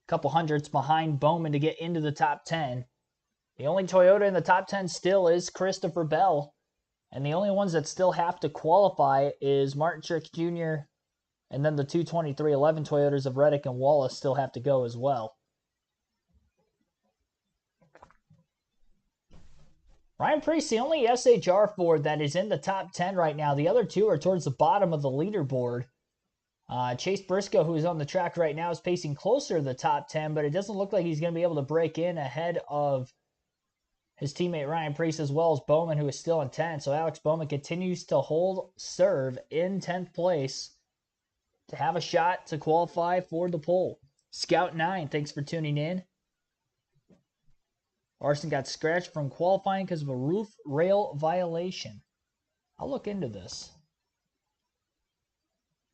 A couple hundredths behind Bowman to get into the top 10. The only Toyota in the top 10 still is Christopher Bell, and the only ones that still have to qualify is Martin Truex Jr., and then the 22311 Toyotas of Reddick and Wallace still have to go as well. Ryan Preece, the only SHR Ford that is in the top 10 right now. The other 2 are towards the bottom of the leaderboard. Chase Briscoe, who is on the track right now, is pacing closer to the top 10, but it doesn't look like he's going to be able to break in ahead of his teammate Ryan Preece, as well as Bowman, who is still in 10th. So Alex Bowman continues to hold serve in 10th place to have a shot to qualify for the pole. Scout9, thanks for tuning in. Larson got scratched from qualifying because of a roof rail violation. I'll look into this.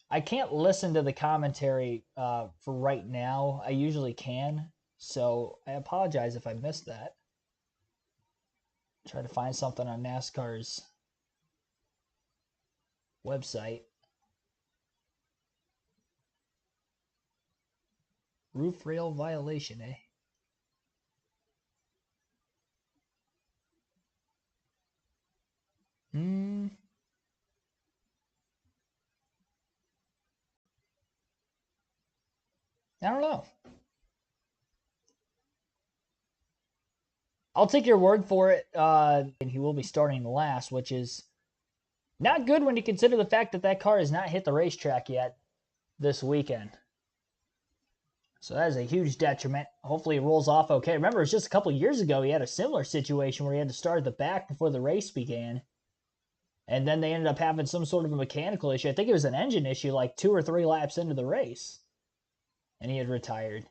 I can't listen to the commentary for right now. I usually can, so I apologize if I missed that. Try to find something on NASCAR's website. Roof rail violation, eh? I don't know. I'll take your word for it. And he will be starting last, which is not good when you consider the fact that that car has not hit the racetrack yet this weekend. So that is a huge detriment. Hopefully it rolls off okay. Remember, it was just a couple years ago he had a similar situation where he had to start at the back before the race began. And then they ended up having some sort of a mechanical issue. I think it was an engine issue like 2 or 3 laps into the race. And he had retired.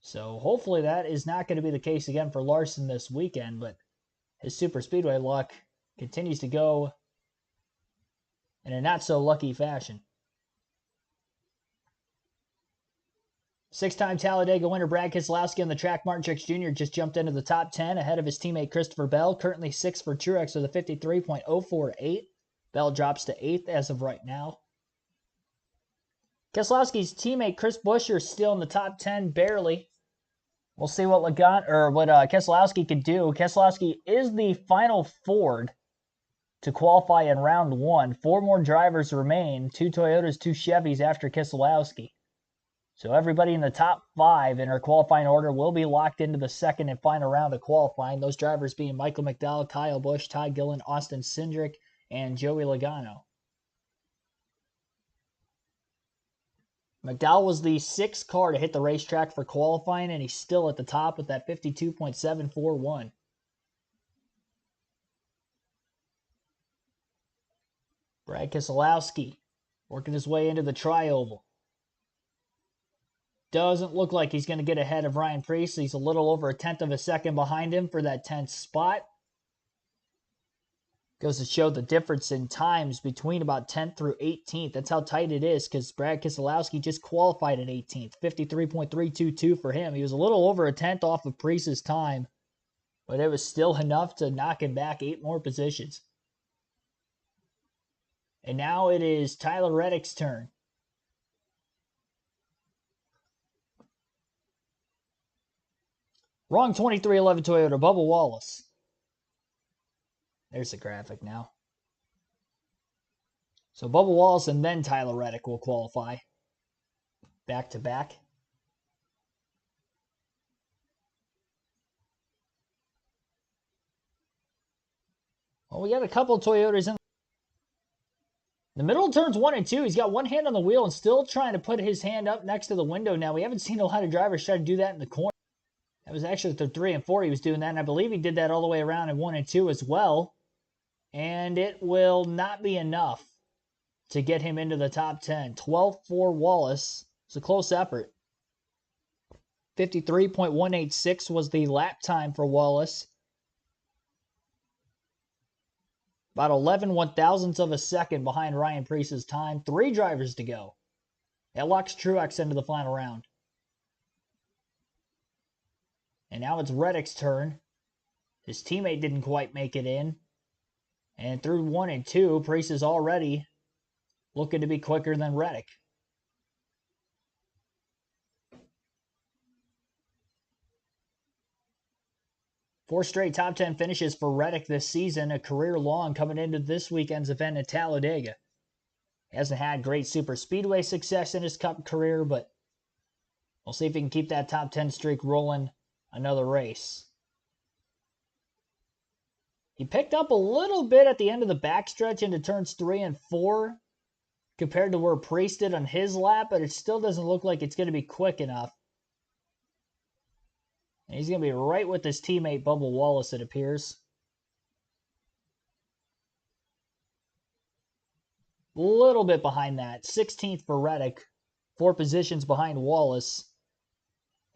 So hopefully that is not going to be the case again for Larson this weekend. But his super speedway luck continues to go in a not so lucky fashion. 6-time Talladega winner Brad Keselowski on the track. Martin Truex Jr. just jumped into the top 10 ahead of his teammate Christopher Bell. Currently 6th for Truex with a 53.048. Bell drops to 8th as of right now. Keselowski's teammate Chris Buescher is still in the top 10, barely. We'll see what Keselowski could do. Keselowski is the final Ford to qualify in round 1. 4 more drivers remain, 2 Toyotas, 2 Chevys after Keselowski. So everybody in the top 5 in our qualifying order will be locked into the second and final round of qualifying. Those drivers being Michael McDowell, Kyle Busch, Todd Gillen, Austin Cindric, and Joey Logano. McDowell was the 6th car to hit the racetrack for qualifying, and he's still at the top with that 52.741. Brad Keselowski working his way into the tri-oval. Doesn't look like he's going to get ahead of Ryan Preece. He's a little over 1/10 of a second behind him for that 10th spot. Goes to show the difference in times between about 10th through 18th. That's how tight it is because Brad Keselowski just qualified at 18th. 53.322 for him. He was a little over 1/10 off of Preece's time, but it was still enough to knock him back 8 more positions. And now it is Tyler Reddick's turn. Wrong 2311 Toyota, Bubba Wallace. There's the graphic now. So Bubba Wallace and then Tyler Reddick will qualify. Back to back. Well, we got a couple of Toyotas in the middle of turns 1 and 2. He's got one hand on the wheel and still trying to put his hand up next to the window now. We haven't seen a lot of drivers try to do that in the corner. That was actually through 3 and 4 he was doing that, and I believe he did that all the way around in 1 and 2 as well. And it will not be enough to get him into the top 10. 12th for Wallace. It's a close effort. 53.186 was the lap time for Wallace. About 11 one-thousandths of a second behind Ryan Preece's time. 3 drivers to go. That locks Truex into the final round. And now it's Reddick's turn. His teammate didn't quite make it in. And through 1 and 2, Preece is already looking to be quicker than Reddick. Four straight top 10 finishes for Reddick this season, a career long coming into this weekend's event at Talladega. He hasn't had great super speedway success in his Cup career, but we'll see if he can keep that top 10 streak rolling another race. He picked up a little bit at the end of the backstretch into turns 3 and 4 compared to where Preece did on his lap, but it still doesn't look like it's going to be quick enough. And he's going to be right with his teammate Bubba Wallace, it appears. A little bit behind that. 16th for Reddick. 4 positions behind Wallace.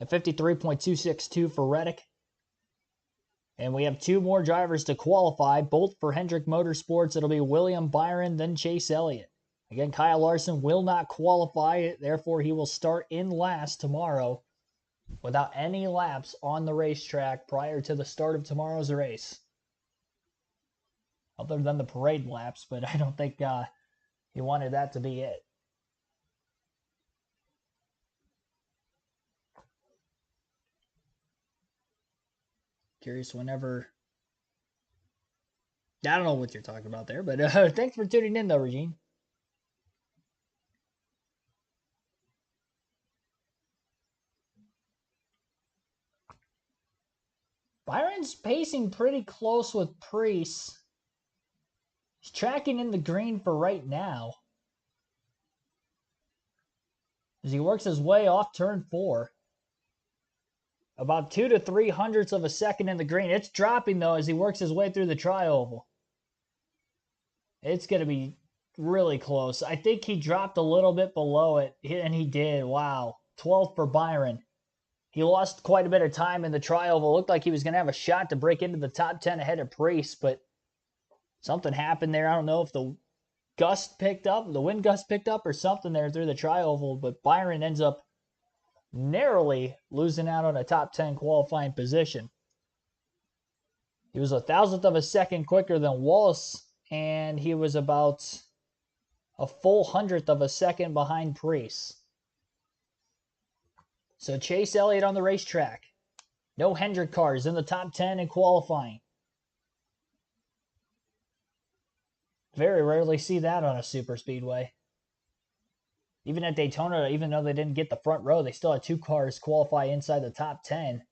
At 53.262 for Reddick. And we have 2 more drivers to qualify, both for Hendrick Motorsports. It'll be William Byron, then Chase Elliott. Again, Kyle Larson will not qualify, therefore he will start in last tomorrow without any laps on the racetrack prior to the start of tomorrow's race. Other than the parade laps, but I don't think he wanted that to be it. Curious whenever. I don't know what you're talking about there, but thanks for tuning in, though, Regine. Byron's pacing pretty close with Priest. He's tracking in the green for right now, as he works his way off turn 4. About 2 to 3 hundredths of a second in the green. It's dropping, though, as he works his way through the tri-oval. It's going to be really close. I think he dropped a little bit below it, and he did. Wow. 12th for Byron. He lost quite a bit of time in the tri-oval. Looked like he was going to have a shot to break into the top 10 ahead of Priest, but something happened there. I don't know if the wind gust picked up or something there through the tri-oval, but Byron ends up narrowly losing out on a top 10 qualifying position. He was 1,000th of a second quicker than Wallace, and he was about a full 100th of a second behind Priest. So Chase Elliott on the racetrack. No Hendrick cars in the top 10 in qualifying. Very rarely see that on a super speedway. Even at Daytona, even though they didn't get the front row, they still had 2 cars qualify inside the top 10.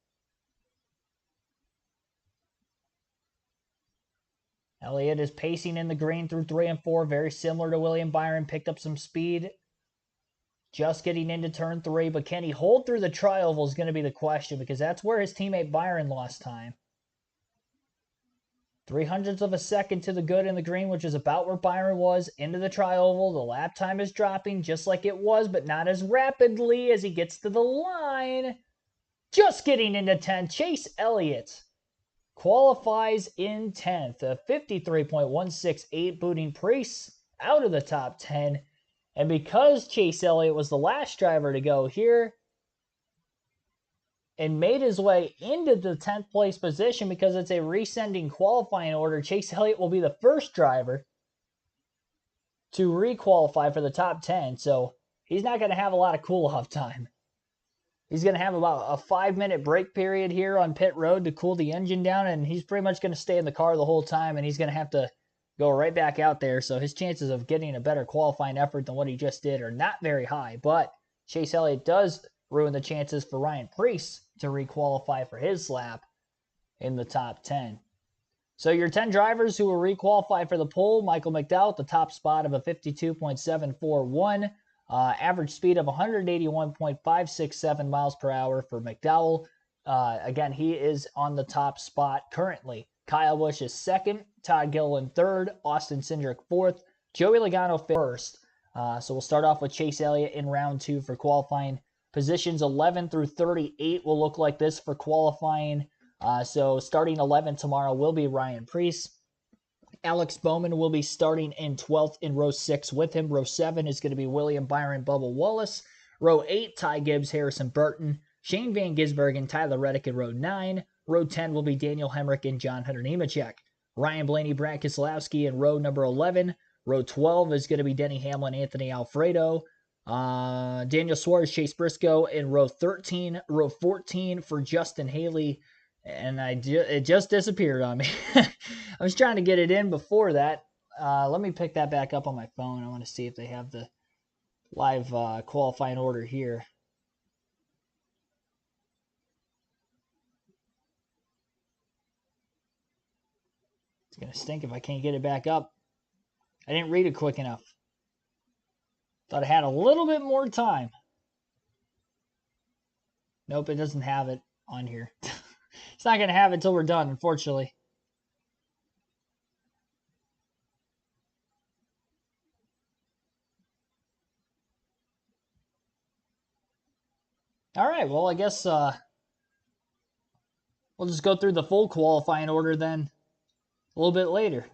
Elliott is pacing in the green through 3 and 4, very similar to William Byron. Picked up some speed just getting into turn 3, but can he hold through the tri-oval is going to be the question, because that's where his teammate Byron lost time. 300ths of a second to the good in the green, which is about where Byron was into the tri-oval. The lap time is dropping just like it was, but not as rapidly as he gets to the line. Just getting into 10th, Chase Elliott qualifies in 10th, a 53.168, booting Priest out of the top 10. And because Chase Elliott was the last driver to go here and made his way into the 10th place position because it's a rescinding qualifying order, Chase Elliott will be the first driver to re-qualify for the top 10. So he's not going to have a lot of cool-off time. He's going to have about a 5-minute break period here on pit road to cool the engine down, and he's pretty much going to stay in the car the whole time, and he's going to have to go right back out there. So his chances of getting a better qualifying effort than what he just did are not very high. But Chase Elliott does ruin the chances for Ryan Priest to re-qualify for his lap in the top 10. So your 10 drivers who will re-qualify for the pole: Michael McDowell at the top spot of a 52.741. Average speed of 181.567 miles per hour for McDowell. Again, he is on the top spot currently. Kyle Busch is second, Todd Gilliland third, Austin Cindric fourth, Joey Logano first. So we'll start off with Chase Elliott in round 2 for qualifying. Positions 11 through 38 will look like this for qualifying. So starting 11 tomorrow will be Ryan Priest. Alex Bowman will be starting in 12th in row 6 with him. Row 7 is going to be William Byron, Bubba Wallace. Row 8, Ty Gibbs, Harrison Burton, Shane Van Gisbergen, Tyler Reddick in row 9. Row 10 will be Daniel Hemrick and John Hunter Nemechek. Ryan Blaney, Brad Keselowski in row number 11. Row 12 is going to be Denny Hamlin, Anthony Alfredo. Daniel Suarez, Chase Briscoe in row 13. Row 14 for Justin Haley. And it just disappeared on me. I was trying to get it in before that. Let me pick that back up on my phone. I want to see if they have the live qualifying order here. It's going to stink if I can't get it back up. I didn't read it quick enough. Thought I had a little bit more time. Nope, it doesn't have it on here. It's not going to have it until we're done, unfortunately. All right, well, I guess we'll just go through the full qualifying order then a little bit later.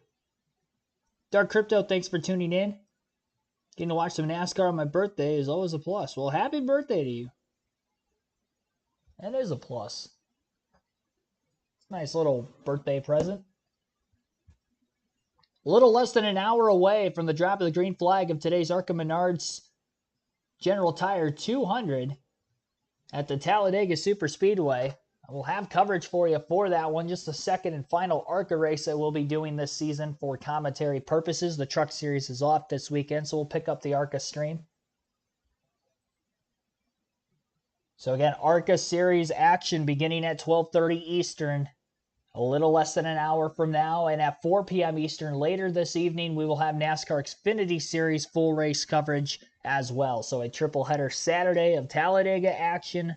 Dark Crypto, thanks for tuning in. Getting to watch some NASCAR on my birthday is always a plus. Well, happy birthday to you. That is a plus. Nice little birthday present. A little less than an hour away from the drop of the green flag of today's ARCA Menards General Tire 200 at the Talladega Super Speedway. We'll have coverage for you for that one. Just the second and final ARCA race that we'll be doing this season for commentary purposes. The Truck Series is off this weekend, so we'll pick up the ARCA stream. So again, ARCA Series action beginning at 12:30 Eastern, a little less than an hour from now. And at 4 p.m. Eastern later this evening, we will have NASCAR Xfinity Series full race coverage as well. So a triple header Saturday of Talladega action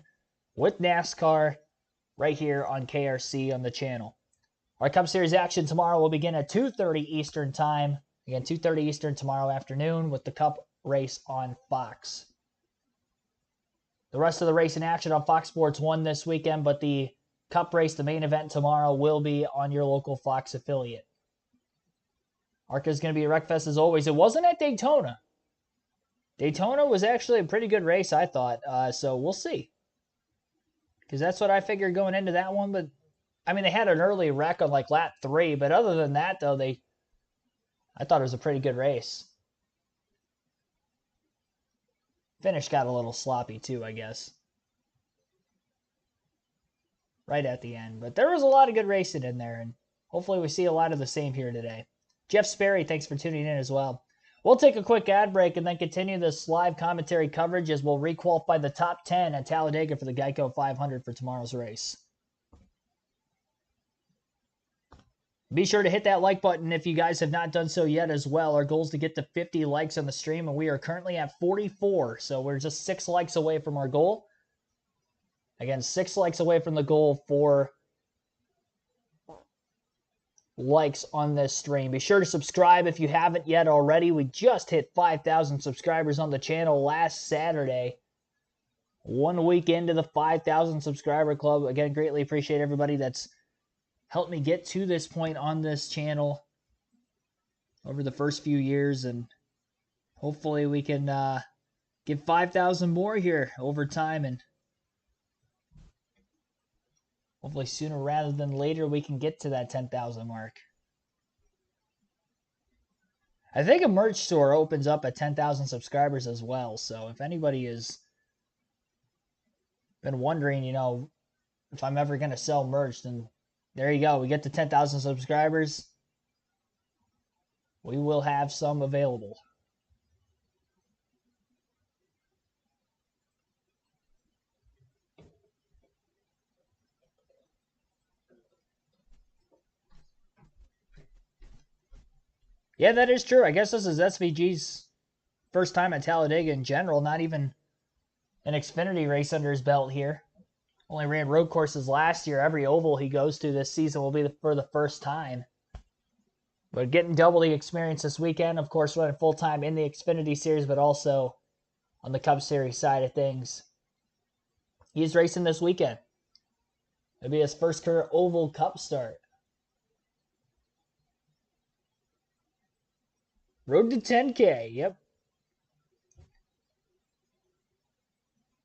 with NASCAR right here on KRC on the channel. Our Cup Series action tomorrow will begin at 2:30 Eastern time. Again, 2:30 Eastern tomorrow afternoon with the Cup race on Fox. The rest of the race in action on Fox Sports 1 this weekend, but the Cup race, the main event tomorrow, will be on your local Fox affiliate. ARCA is going to be a wreckfest as always. It wasn't at Daytona. Daytona was actually a pretty good race, I thought, so we'll see. Because that's what I figured going into that one. But, I mean, they had an early wreck on, like, lap 3. But other than that, though, I thought it was a pretty good race. Finish got a little sloppy, too, I guess. Right at the end. But there was a lot of good racing in there. And hopefully we see a lot of the same here today. Jeff Sperry, thanks for tuning in as well. We'll take a quick ad break and then continue this live commentary coverage as we'll requalify the top 10 at Talladega for the Geico 500 for tomorrow's race. Be sure to hit that like button if you guys have not done so yet as well. Our goal is to get to 50 likes on the stream, and we are currently at 44, so we're just 6 likes away from our goal. Again, 6 likes away from the goal for likes on this stream. Be sure to subscribe if you haven't yet already. We just hit 5,000 subscribers on the channel last Saturday. 1 week into the 5,000 subscriber club. Again, greatly appreciate everybody that's helped me get to this point on this channel over the first few years, and hopefully we can get 5,000 more here over time, and hopefully sooner rather than later we can get to that 10,000 mark. I think a merch store opens up at 10,000 subscribers as well, so if anybody has been wondering, you know, if I'm ever going to sell merch, then there you go. We get to 10,000 subscribers. We will have some available. Yeah, that is true. I guess this is SVG's first time at Talladega in general. Not even an Xfinity race under his belt here. Only ran road courses last year. Every oval he goes to this season will be for the first time. But getting double the experience this weekend, of course, running full-time in the Xfinity Series, but also on the Cup Series side of things. He's racing this weekend. It'll be his first career oval Cup start. Road to 10K, yep.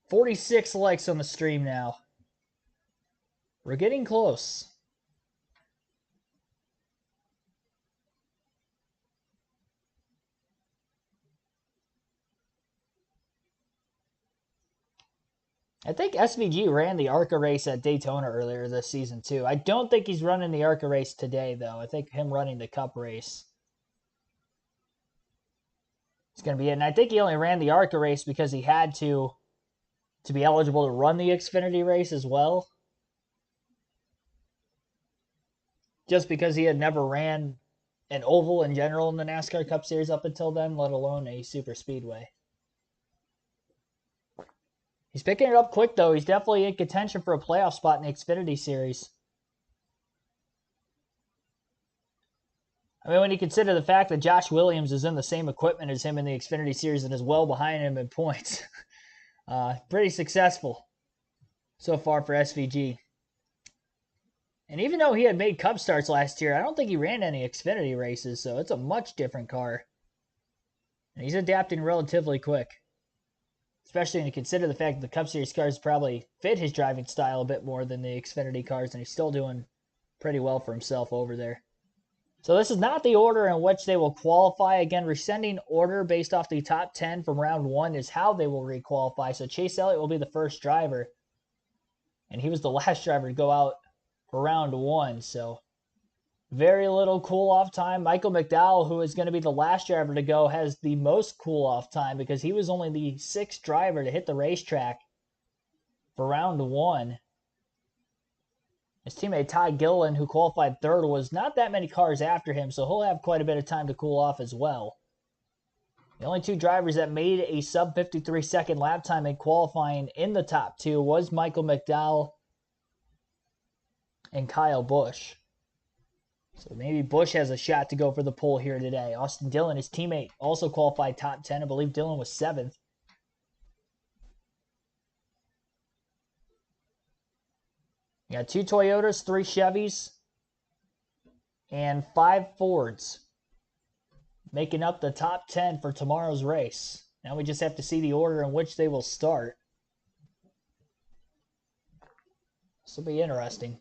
46 likes on the stream now. We're getting close. I think SVG ran the ARCA race at Daytona earlier this season too. I don't think he's running the ARCA race today though. I think him running the Cup race is going to be it. And I think he only ran the ARCA race because he had to be eligible to run the Xfinity race as well. Just because he had never ran an oval in general in the NASCAR Cup Series up until then, let alone a super speedway. He's picking it up quick, though. He's definitely in contention for a playoff spot in the Xfinity Series. I mean, when you consider the fact that Josh Williams is in the same equipment as him in the Xfinity Series and is well behind him in points. Pretty successful so far for SVG. And even though he had made Cup starts last year, I don't think he ran any Xfinity races, so it's a much different car. And he's adapting relatively quick. Especially when you consider the fact that the Cup Series cars probably fit his driving style a bit more than the Xfinity cars, and he's still doing pretty well for himself over there. So this is not the order in which they will qualify. Again, rescinding order based off the top 10 from round 1 is how they will requalify. So Chase Elliott will be the first driver. and he was the last driver to go out for round one. So very little cool-off time. Michael McDowell, who is going to be the last driver to go, has the most cool-off time because he was only the 6th driver to hit the racetrack for round one. His teammate Ty Gilliland, who qualified 3rd, was not that many cars after him, so he'll have quite a bit of time to cool off as well. The only 2 drivers that made a sub-53 second lap time in qualifying in the top 2 was Michael McDowell and Kyle Busch. So maybe Busch has a shot to go for the pole here today. Austin Dillon, his teammate, also qualified top 10. I believe Dillon was 7th. You got 2 Toyotas, 3 Chevys, and 5 Fords making up the top 10 for tomorrow's race. Now we just have to see the order in which they will start. This will be interesting.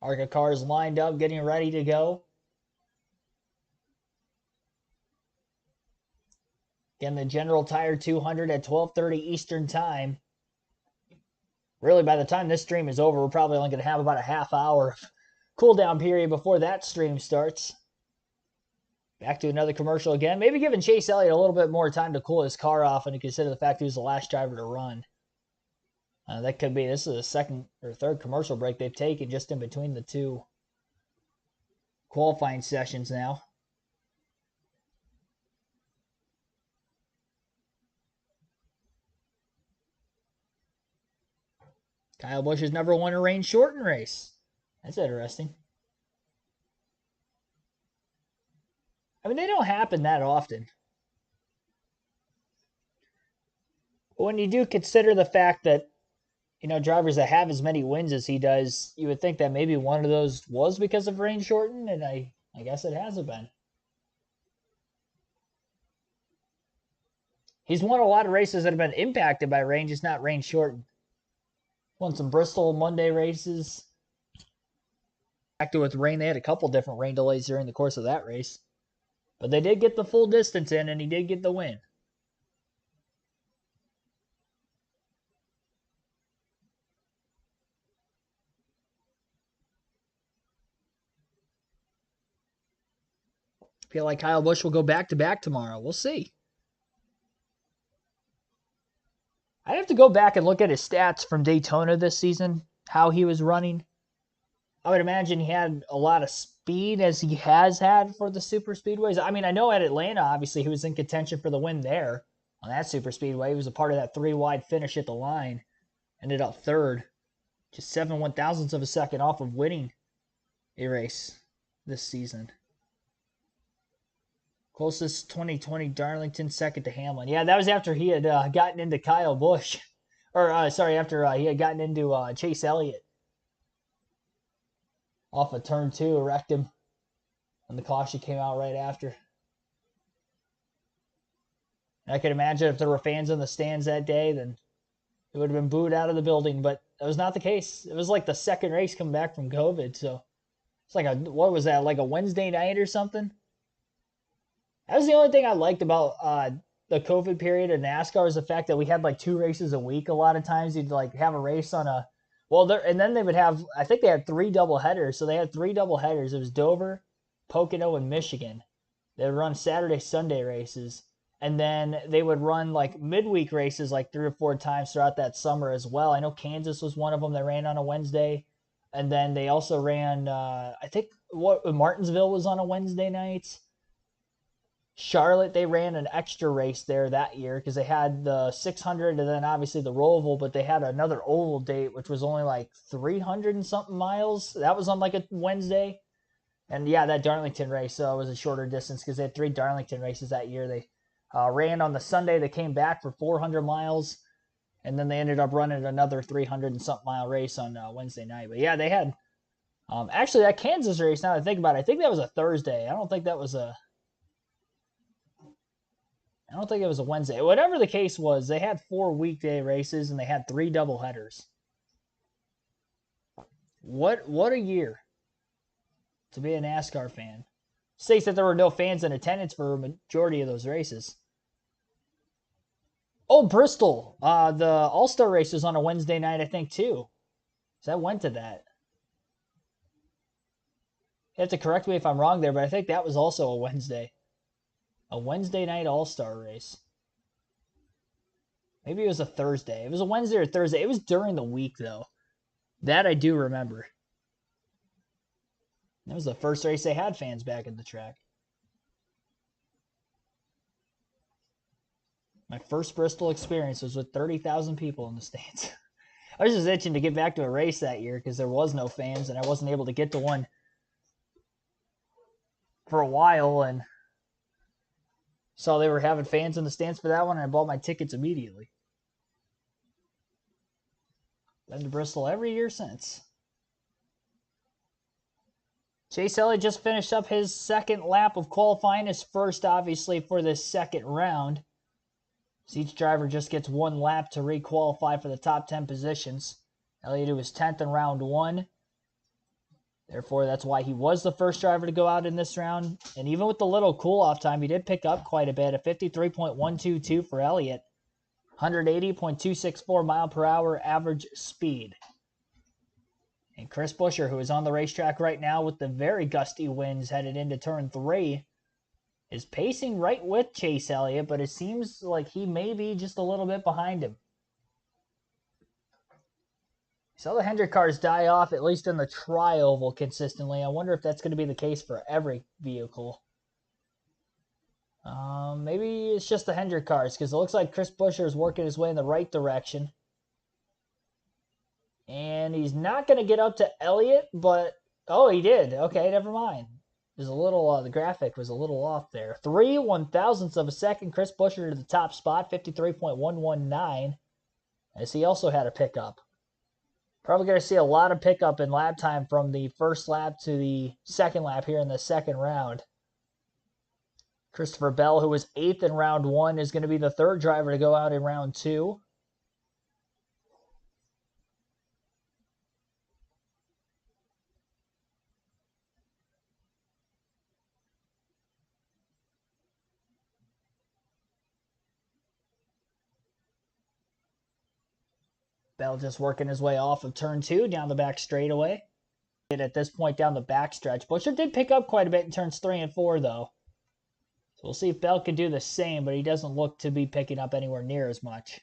ARCA cars lined up, getting ready to go. Again, the General Tire 200 at 12:30 Eastern Time. Really, by the time this stream is over, we're probably only going to have about a half hour of cool down period before that stream starts. Back to another commercial again. Maybe giving Chase Elliott a little bit more time to cool his car off and to consider the fact he was the last driver to run. That could be, this is the 2nd or 3rd commercial break they've taken just in between the 2 qualifying sessions now. Kyle Busch has never won a rain shortened race. That's interesting. I mean, they don't happen that often. But when you do consider the fact that, you know, drivers that have as many wins as he does, you would think that maybe one of those was because of rain shortened, and I guess it hasn't been. He's won a lot of races that have been impacted by rain, just not rain shortened. Won some Bristol Monday races. Acted with rain, they had a couple different rain delays during the course of that race. But they did get the full distance in, and he did get the win. Feel like Kyle Busch will go back-to-back tomorrow. We'll see. I'd have to go back and look at his stats from Daytona this season, how he was running. I would imagine he had a lot of speed as he has had for the super speedways. I mean, I know at Atlanta, obviously, he was in contention for the win there on that super speedway. He was a part of that 3-wide finish at the line. Ended up 3rd. Just 7 1/1000ths of a second off of winning a race this season. Closest 2020 Darlington, 2nd to Hamlin. Yeah, that was after he had gotten into Kyle Busch. After he had gotten into Chase Elliott. Off of turn 2, wrecked him. And the caution came out right after. And I could imagine if there were fans in the stands that day, then it would have been booed out of the building. But that was not the case. It was like the 2nd race coming back from COVID. So it's like what was that, like a Wednesday night or something? That was the only thing I liked about the COVID period in NASCAR is the fact that we had like 2 races a week. A lot of times you'd like have a race on a, and then they would have, I think they had 3 double headers. So they had 3 double headers. It was Dover, Pocono, and Michigan. They would run Saturday, Sunday races. And then they would run like midweek races like 3 or 4 times throughout that summer as well. I know Kansas was one of them that ran on a Wednesday. And then they also ran, I think Martinsville was on a Wednesday night. Charlotte, they ran an extra race there that year because they had the 600 and then obviously the Roval, but they had another oval date, which was only like 300 and something miles. That was on like a Wednesday. And yeah, that Darlington race was a shorter distance because they had 3 Darlington races that year. They ran on the Sunday. They came back for 400 miles, and then they ended up running another 300 and something mile race on Wednesday night. But yeah, they had actually that Kansas race, now that I think about it, I think that was a Thursday. I don't think it was a Wednesday. Whatever the case was, they had 4 weekday races and they had 3 double headers. What a year to be a NASCAR fan. States that there were no fans in attendance for a majority of those races. Oh, Bristol. The All-Star race was on a Wednesday night, I think, too. So I went to that. You have to correct me if I'm wrong there, but I think that was also a Wednesday. A Wednesday night All-Star race. Maybe it was a Thursday. It was a Wednesday or Thursday. It was during the week, though. That I do remember. That was the first race they had fans back at the track. My first Bristol experience was with 30,000 people in the stands. I was just itching to get back to a race that year because there was no fans and I wasn't able to get to one for a while, and saw they were having fans in the stands for that one, and I bought my tickets immediately. Been to Bristol every year since. Chase Elliott just finished up his second lap of qualifying, his first, obviously, for this second round. So each driver just gets one lap to re-qualify for the top 10 positions. Elliott was 10th in round 1. Therefore, that's why he was the first driver to go out in this round. And even with the little cool-off time, he did pick up quite a bit, a 53.122 for Elliott. 180.264 mile per hour average speed. And Chris Buescher, who is on the racetrack right now with the very gusty winds headed into turn 3, is pacing right with Chase Elliott, but it seems like he may be just a little bit behind him. Saw the Hendrick cars die off, at least in the tri-oval, consistently. I wonder if that's going to be the case for every vehicle. Maybe it's just the Hendrick cars, because it looks like Chris Buescher is working his way in the right direction. And he's not going to get up to Elliott, but... Oh, he did. Okay, never mind. There's a little, the graphic was a little off there. 3/1000ths of a second. Chris Buescher to the top spot, 53.119. As he also had a pickup. Probably going to see a lot of pickup in lap time from the first lap to the second lap here in the second round. Christopher Bell, who was 8th in round 1, is going to be the third driver to go out in round 2. Bell just working his way off of turn 2 down the back straightaway. At this point down the backstretch. Buescher did pick up quite a bit in turns 3 and 4, though. So we'll see if Bell can do the same, but he doesn't look to be picking up anywhere near as much.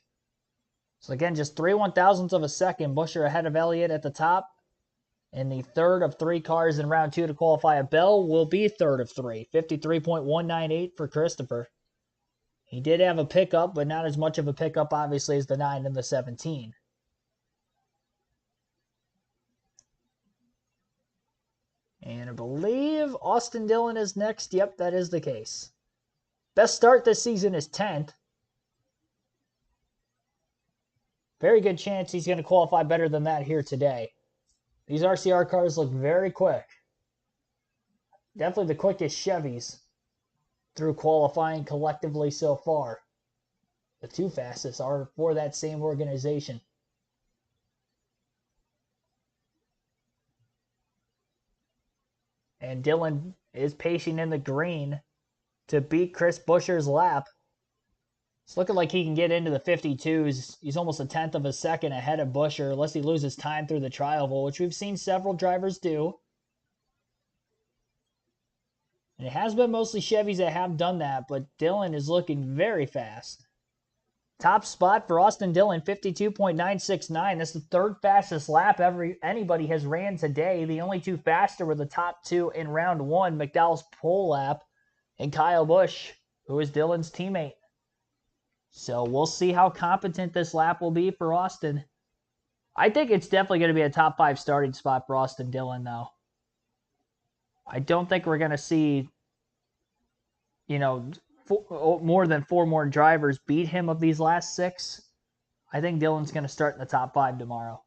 So again, just 3/1000ths of a second. Buescher ahead of Elliott at the top. And the third of 3 cars in round 2 to qualify. Bell will be third of 3. 53.198 for Christopher. He did have a pickup, but not as much of a pickup, obviously, as the 9 and the 17. And I believe Austin Dillon is next. Yep, that is the case. Best start this season is 10th. Very good chance he's going to qualify better than that here today. These RCR cars look very quick. Definitely the quickest Chevys through qualifying collectively so far. The 2 fastest are for that same organization. And Dillon is pacing in the green to beat Chris Buescher's lap. It's looking like he can get into the 52s. He's almost a 10th of a second ahead of Buescher, unless he loses time through the tri-oval, which we've seen several drivers do. And it has been mostly Chevys that have done that, but Dillon is looking very fast. Top spot for Austin Dillon, 52.969. That's the third fastest lap anybody has ran today. The only 2 faster were the top 2 in round 1, McDowell's pole lap and Kyle Busch, who is Dillon's teammate. So we'll see how competent this lap will be for Austin. I think it's definitely going to be a top 5 starting spot for Austin Dillon, though. I don't think we're going to see, more than 4 more drivers beat him of these last 6. I think Dillon's going to start in the top 5 tomorrow.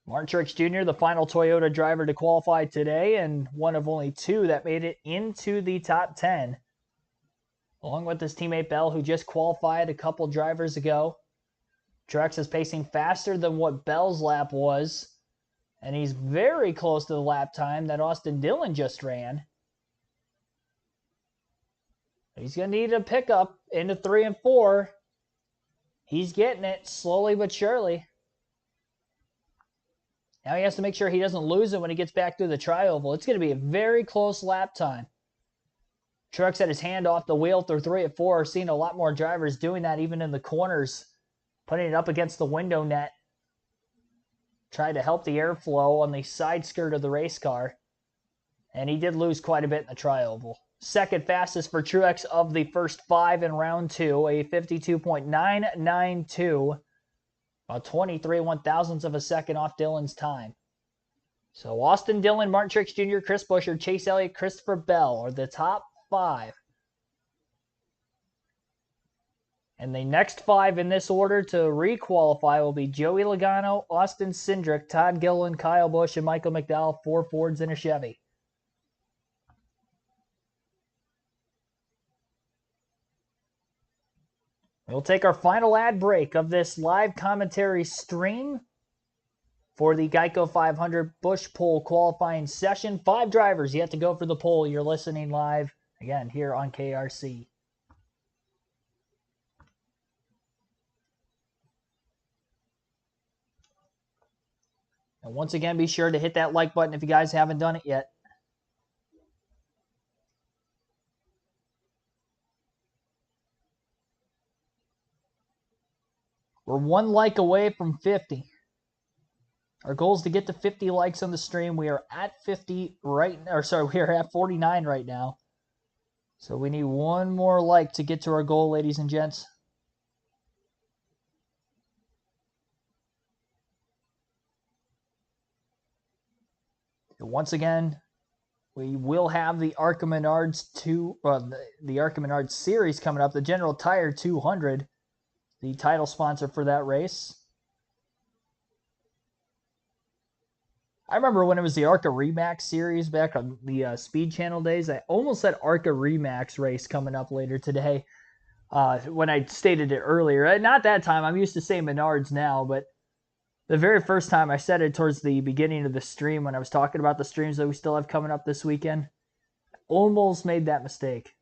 Martin Truex Jr., the final Toyota driver to qualify today, and one of only 2 that made it into the top 10. Along with his teammate Bell, who just qualified a couple drivers ago. Truex is pacing faster than what Bell's lap was, and he's very close to the lap time that Austin Dillon just ran. He's going to need a pickup into 3 and 4. He's getting it slowly but surely. Now he has to make sure he doesn't lose it when he gets back through the tri-oval. It's going to be a very close lap time. Truex had his hand off the wheel through 3 and 4. Seeing a lot more drivers doing that even in the corners. Putting it up against the window net. Tried to help the airflow on the side skirt of the race car. And he did lose quite a bit in the tri-oval. Second fastest for Truex of the first 5 in round 2. A 52.992. About 23 1,000ths of a second off Dillon's time. So Austin Dillon, Martin Truex Jr., Chris Buescher, Chase Elliott, Christopher Bell are the top 5. And the next 5 in this order to re-qualify will be Joey Logano, Austin Cindric, Todd Gilliland, Kyle Busch, and Michael McDowell. 4 Fords and a Chevy. We'll take our final ad break of this live commentary stream for the Geico 500 Busch Pole qualifying session. 5 drivers yet to go for the pole. You're listening live, again, here on KRC. And once again, be sure to hit that like button if you guys haven't done it yet. We're 1 like away from 50. Our goal is to get to 50 likes on the stream. We are at 50 right now. We are at 49 right now. So we need 1 more like to get to our goal, ladies and gents. Once again, we will have the ARCA Menards the ARCA Menards series coming up. The General Tire 200. The title sponsor for that race. I remember when it was the ARCA Remax series back on the Speed Channel days. I almost said ARCA Remax race coming up later today when I stated it earlier. Not that time. I'm used to saying Menards now, but the very first time I said it towards the beginning of the stream when I was talking about the streams that we still have coming up this weekend. I almost made that mistake.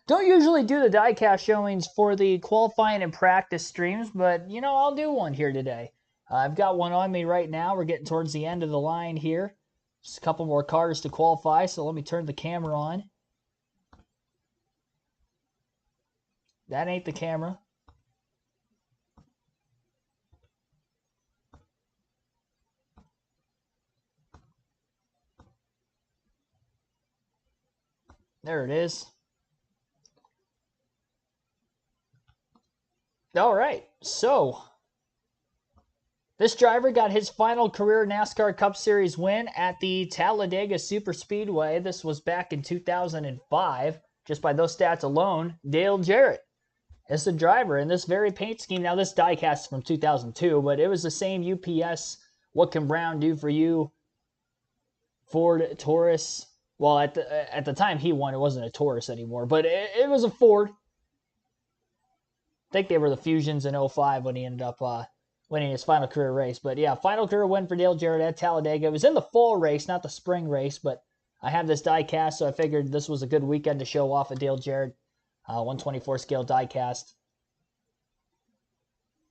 Don't usually do the diecast showings for the qualifying and practice streams, but, I'll do one here today. I've got one on me right now. We're getting towards the end of the line here. Just a couple more cars to qualify, so let me turn the camera on. That ain't the camera. There it is. All right, so this driver got his final career NASCAR Cup Series win at the Talladega Superspeedway. This was back in 2005. Just by those stats alone, Dale Jarrett is the driver in this very paint scheme. Now, this diecast is from 2002, but it was the same UPS, What Can Brown Do For You, Ford Taurus. Well, at the time he won, it wasn't a Taurus anymore, but it was a Ford. I think they were the Fusions in 05 when he ended up winning his final career race. But yeah, final career win for Dale Jarrett at Talladega. It was in the fall race, not the spring race, but I have this die cast, so I figured this was a good weekend to show off a Dale Jarrett 124 scale die cast.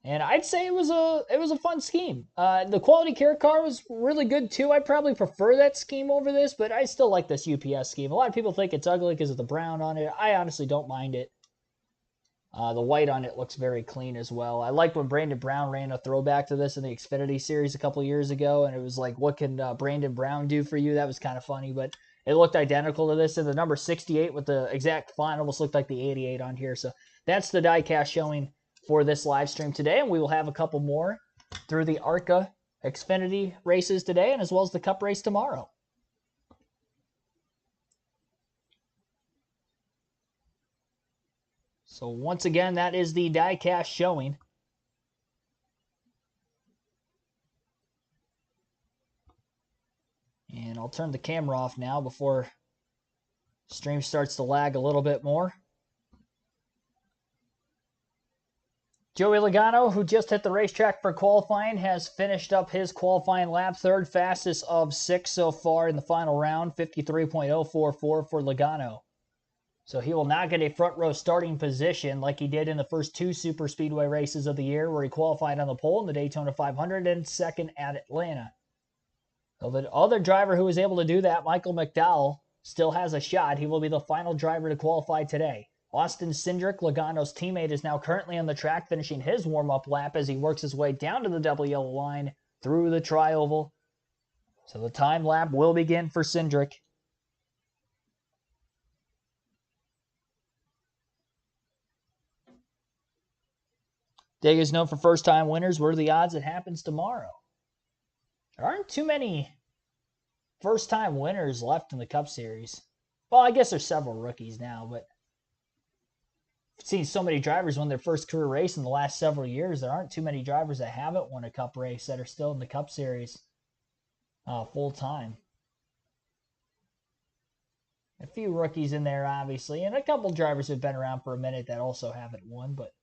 And I'd say it was a fun scheme. The quality care car was really good too. I'd probably prefer that scheme over this, but I still like this UPS scheme. A lot of people think it's ugly because of the brown on it. I honestly don't mind it. The white on it looks very clean as well. I liked when Brandon Brown ran a throwback to this in the Xfinity series a couple years ago, and it was like, what can Brandon Brown do for you? That was kind of funny, but it looked identical to this. And the number 68 with the exact font almost looked like the 88 on here. So that's the diecast showing for this live stream today, and we will have a couple more through the ARCA Xfinity races today, and as well as the Cup race tomorrow. So once again, that is the diecast showing. And I'll turn the camera off now before stream starts to lag a little bit more. Joey Logano, who just hit the racetrack for qualifying, has finished up his qualifying lap, third fastest of 6 so far in the final round, 53.044 for Logano. So he will not get a front row starting position like he did in the first 2 super speedway races of the year, where he qualified on the pole in the Daytona 500 and second at Atlanta. So the other driver who was able to do that, Michael McDowell, still has a shot. He will be the final driver to qualify today. Austin Cindric, Logano's teammate, is now currently on the track finishing his warm-up lap as he works his way down to the double yellow line through the tri-oval. So the time lap will begin for Cindric. Dega is known for first-time winners. What are the odds it happens tomorrow? There aren't too many first-time winners left in the Cup Series. Well, I guess there's several rookies now, but I've seen so many drivers win their first career race in the last several years. There aren't too many drivers that haven't won a Cup race that are still in the Cup Series full-time. A few rookies in there, obviously, and a couple drivers who've been around for a minute that also haven't won, but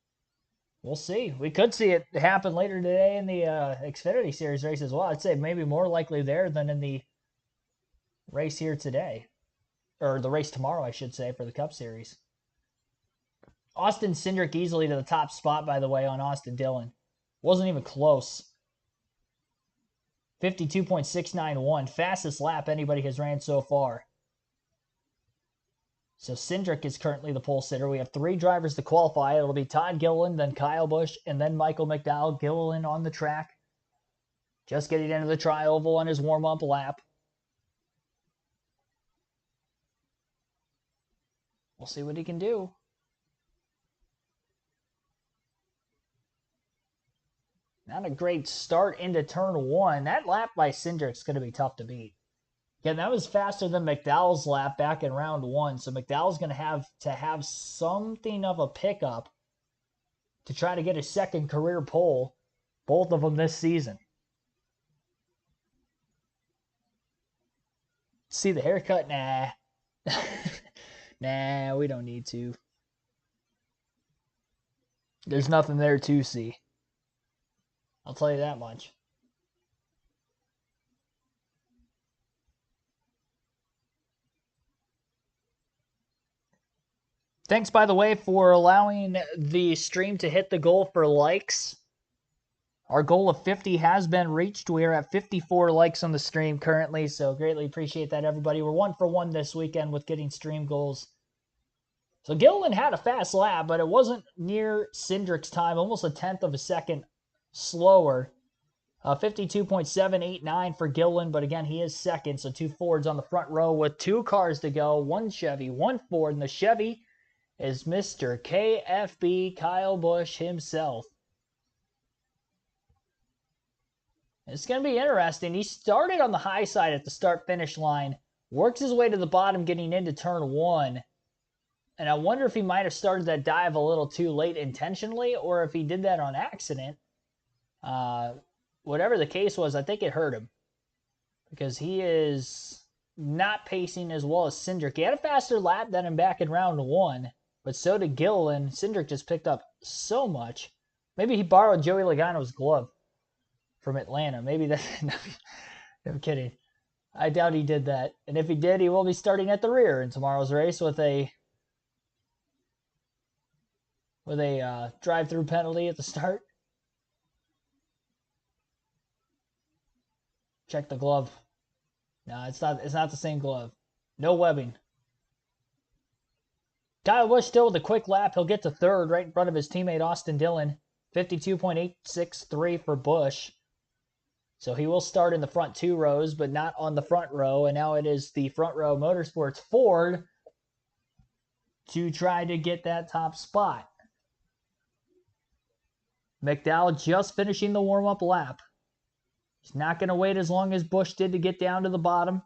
we'll see. We could see it happen later today in the Xfinity Series race as well. I'd say maybe more likely there than in the race here today. Or the race tomorrow, I should say, for the Cup Series. Austin Cindric easily to the top spot, by the way, on Austin Dillon. Wasn't even close. 52.691. Fastest lap anybody has ran so far. So Cindric is currently the pole sitter. We have 3 drivers to qualify. It'll be Todd Gilliland, then Kyle Busch, and then Michael McDowell. Gilliland on the track. Just getting into the tri-oval on his warm-up lap. We'll see what he can do. Not a great start into turn 1. That lap by Cindric's going to be tough to beat. Again, that was faster than McDowell's lap back in round 1. So McDowell's going to have something of a pickup to try to get a second career pole, both of them this season. See the haircut? Nah. Nah, we don't need to. There's nothing there to see. I'll tell you that much. Thanks, by the way, for allowing the stream to hit the goal for likes. Our goal of 50 has been reached. We are at 54 likes on the stream currently, so greatly appreciate that, everybody. We're 1 for 1 this weekend with getting stream goals. So Gilliland had a fast lap, but it wasn't near Cindric's time, almost a tenth of a second slower. 52.789 for Gilliland, but again, he is second, so 2 Fords on the front row with 2 cars to go, 1 Chevy, 1 Ford, and the Chevy is Mr. KFB Kyle Busch himself. It's going to be interesting. He started on the high side at the start-finish line, works his way to the bottom getting into turn 1, and I wonder if he might have started that dive a little too late intentionally, or if he did that on accident. Whatever the case was, I think it hurt him, because he is not pacing as well as Cindric. He had a faster lap than him back in round 1, but so did Gilliland. Cindric just picked up so much. Maybe he borrowed Joey Logano's glove from Atlanta. Maybe that. No, I'm kidding. I doubt he did that. And if he did, he will be starting at the rear in tomorrow's race with a drive-through penalty at the start. Check the glove. No, it's not the same glove. No webbing. Kyle Busch still with a quick lap. He'll get to third right in front of his teammate Austin Dillon. 52.863 for Busch. So he will start in the front 2 rows, but not on the front row. And now it is the front row Motorsports Ford to try to get that top spot. McDowell just finishing the warm-up lap. He's not going to wait as long as Busch did to get down to the bottom.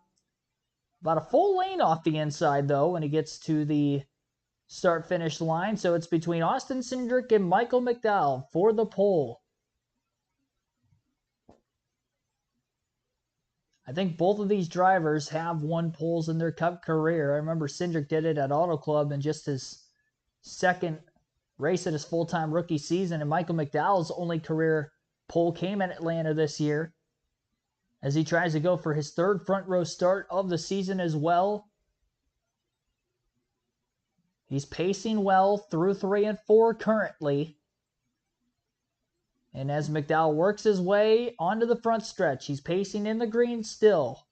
About a full lane off the inside, though, when he gets to the start-finish line. So it's between Austin Cindric and Michael McDowell for the pole. I think both of these drivers have won poles in their Cup career. I remember Cindric did it at Auto Club in just his second race in his full-time rookie season, and Michael McDowell's only career pole came at Atlanta this year, as he tries to go for his third front row start of the season as well. He's pacing well through 3 and 4 currently. And as McDowell works his way onto the front stretch, he's pacing in the green still.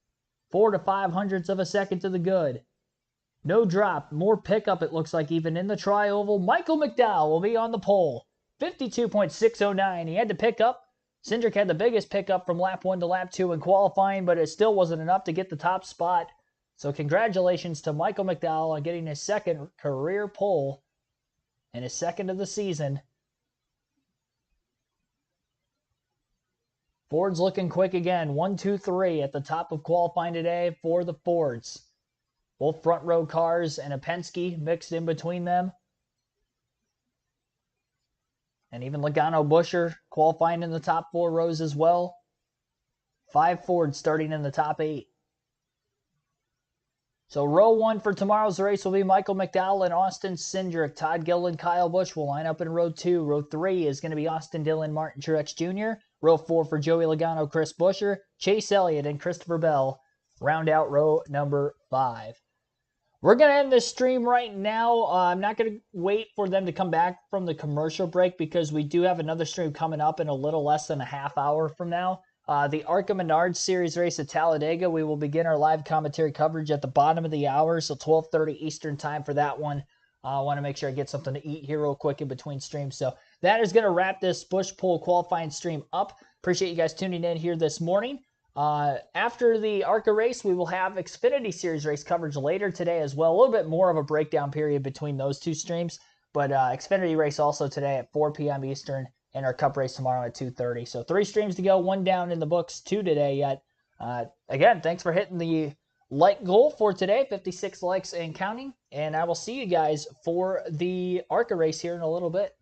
4 to 5 hundredths of a second to the good. No drop, more pickup it looks like even in the tri-oval. Michael McDowell will be on the pole. 52.609. He had to pick up. Hendrick had the biggest pickup from lap 1 to lap 2 in qualifying, but it still wasn't enough to get the top spot. So congratulations to Michael McDowell on getting his second career pole and his second of the season. Ford's looking quick again. 1, 2, 3 at the top of qualifying today for the Fords. Both front row cars and a Penske mixed in between them. And even Logano-Buescher qualifying in the top 4 rows as well. 5 Fords starting in the top 8. So row 1 for tomorrow's race will be Michael McDowell and Austin Cindric. Todd Gilliland, Kyle Busch will line up in row 2. Row 3 is going to be Austin Dillon, Martin Truex Jr. Row 4 for Joey Logano, Chris Buescher, Chase Elliott, and Christopher Bell round out row number 5. We're going to end this stream right now. I'm not going to wait for them to come back from the commercial break because we do have another stream coming up in a little less than a half hour from now. The ARCA Menards Series race at Talladega. We will begin our live commentary coverage at the bottom of the hour, so 12:30 Eastern time for that one. I want to make sure I get something to eat here real quick in between streams. So that is going to wrap this Busch Pole qualifying stream up. Appreciate you guys tuning in here this morning. After the ARCA race, we will have Xfinity Series race coverage later today as well. A little bit more of a breakdown period between those two streams. But Xfinity race also today at 4 p.m. Eastern. And our Cup race tomorrow at 2:30. So 3 streams to go, 1 down in the books, 2 today yet. Again, thanks for hitting the like goal for today, 56 likes and counting. And I will see you guys for the ARCA race here in a little bit.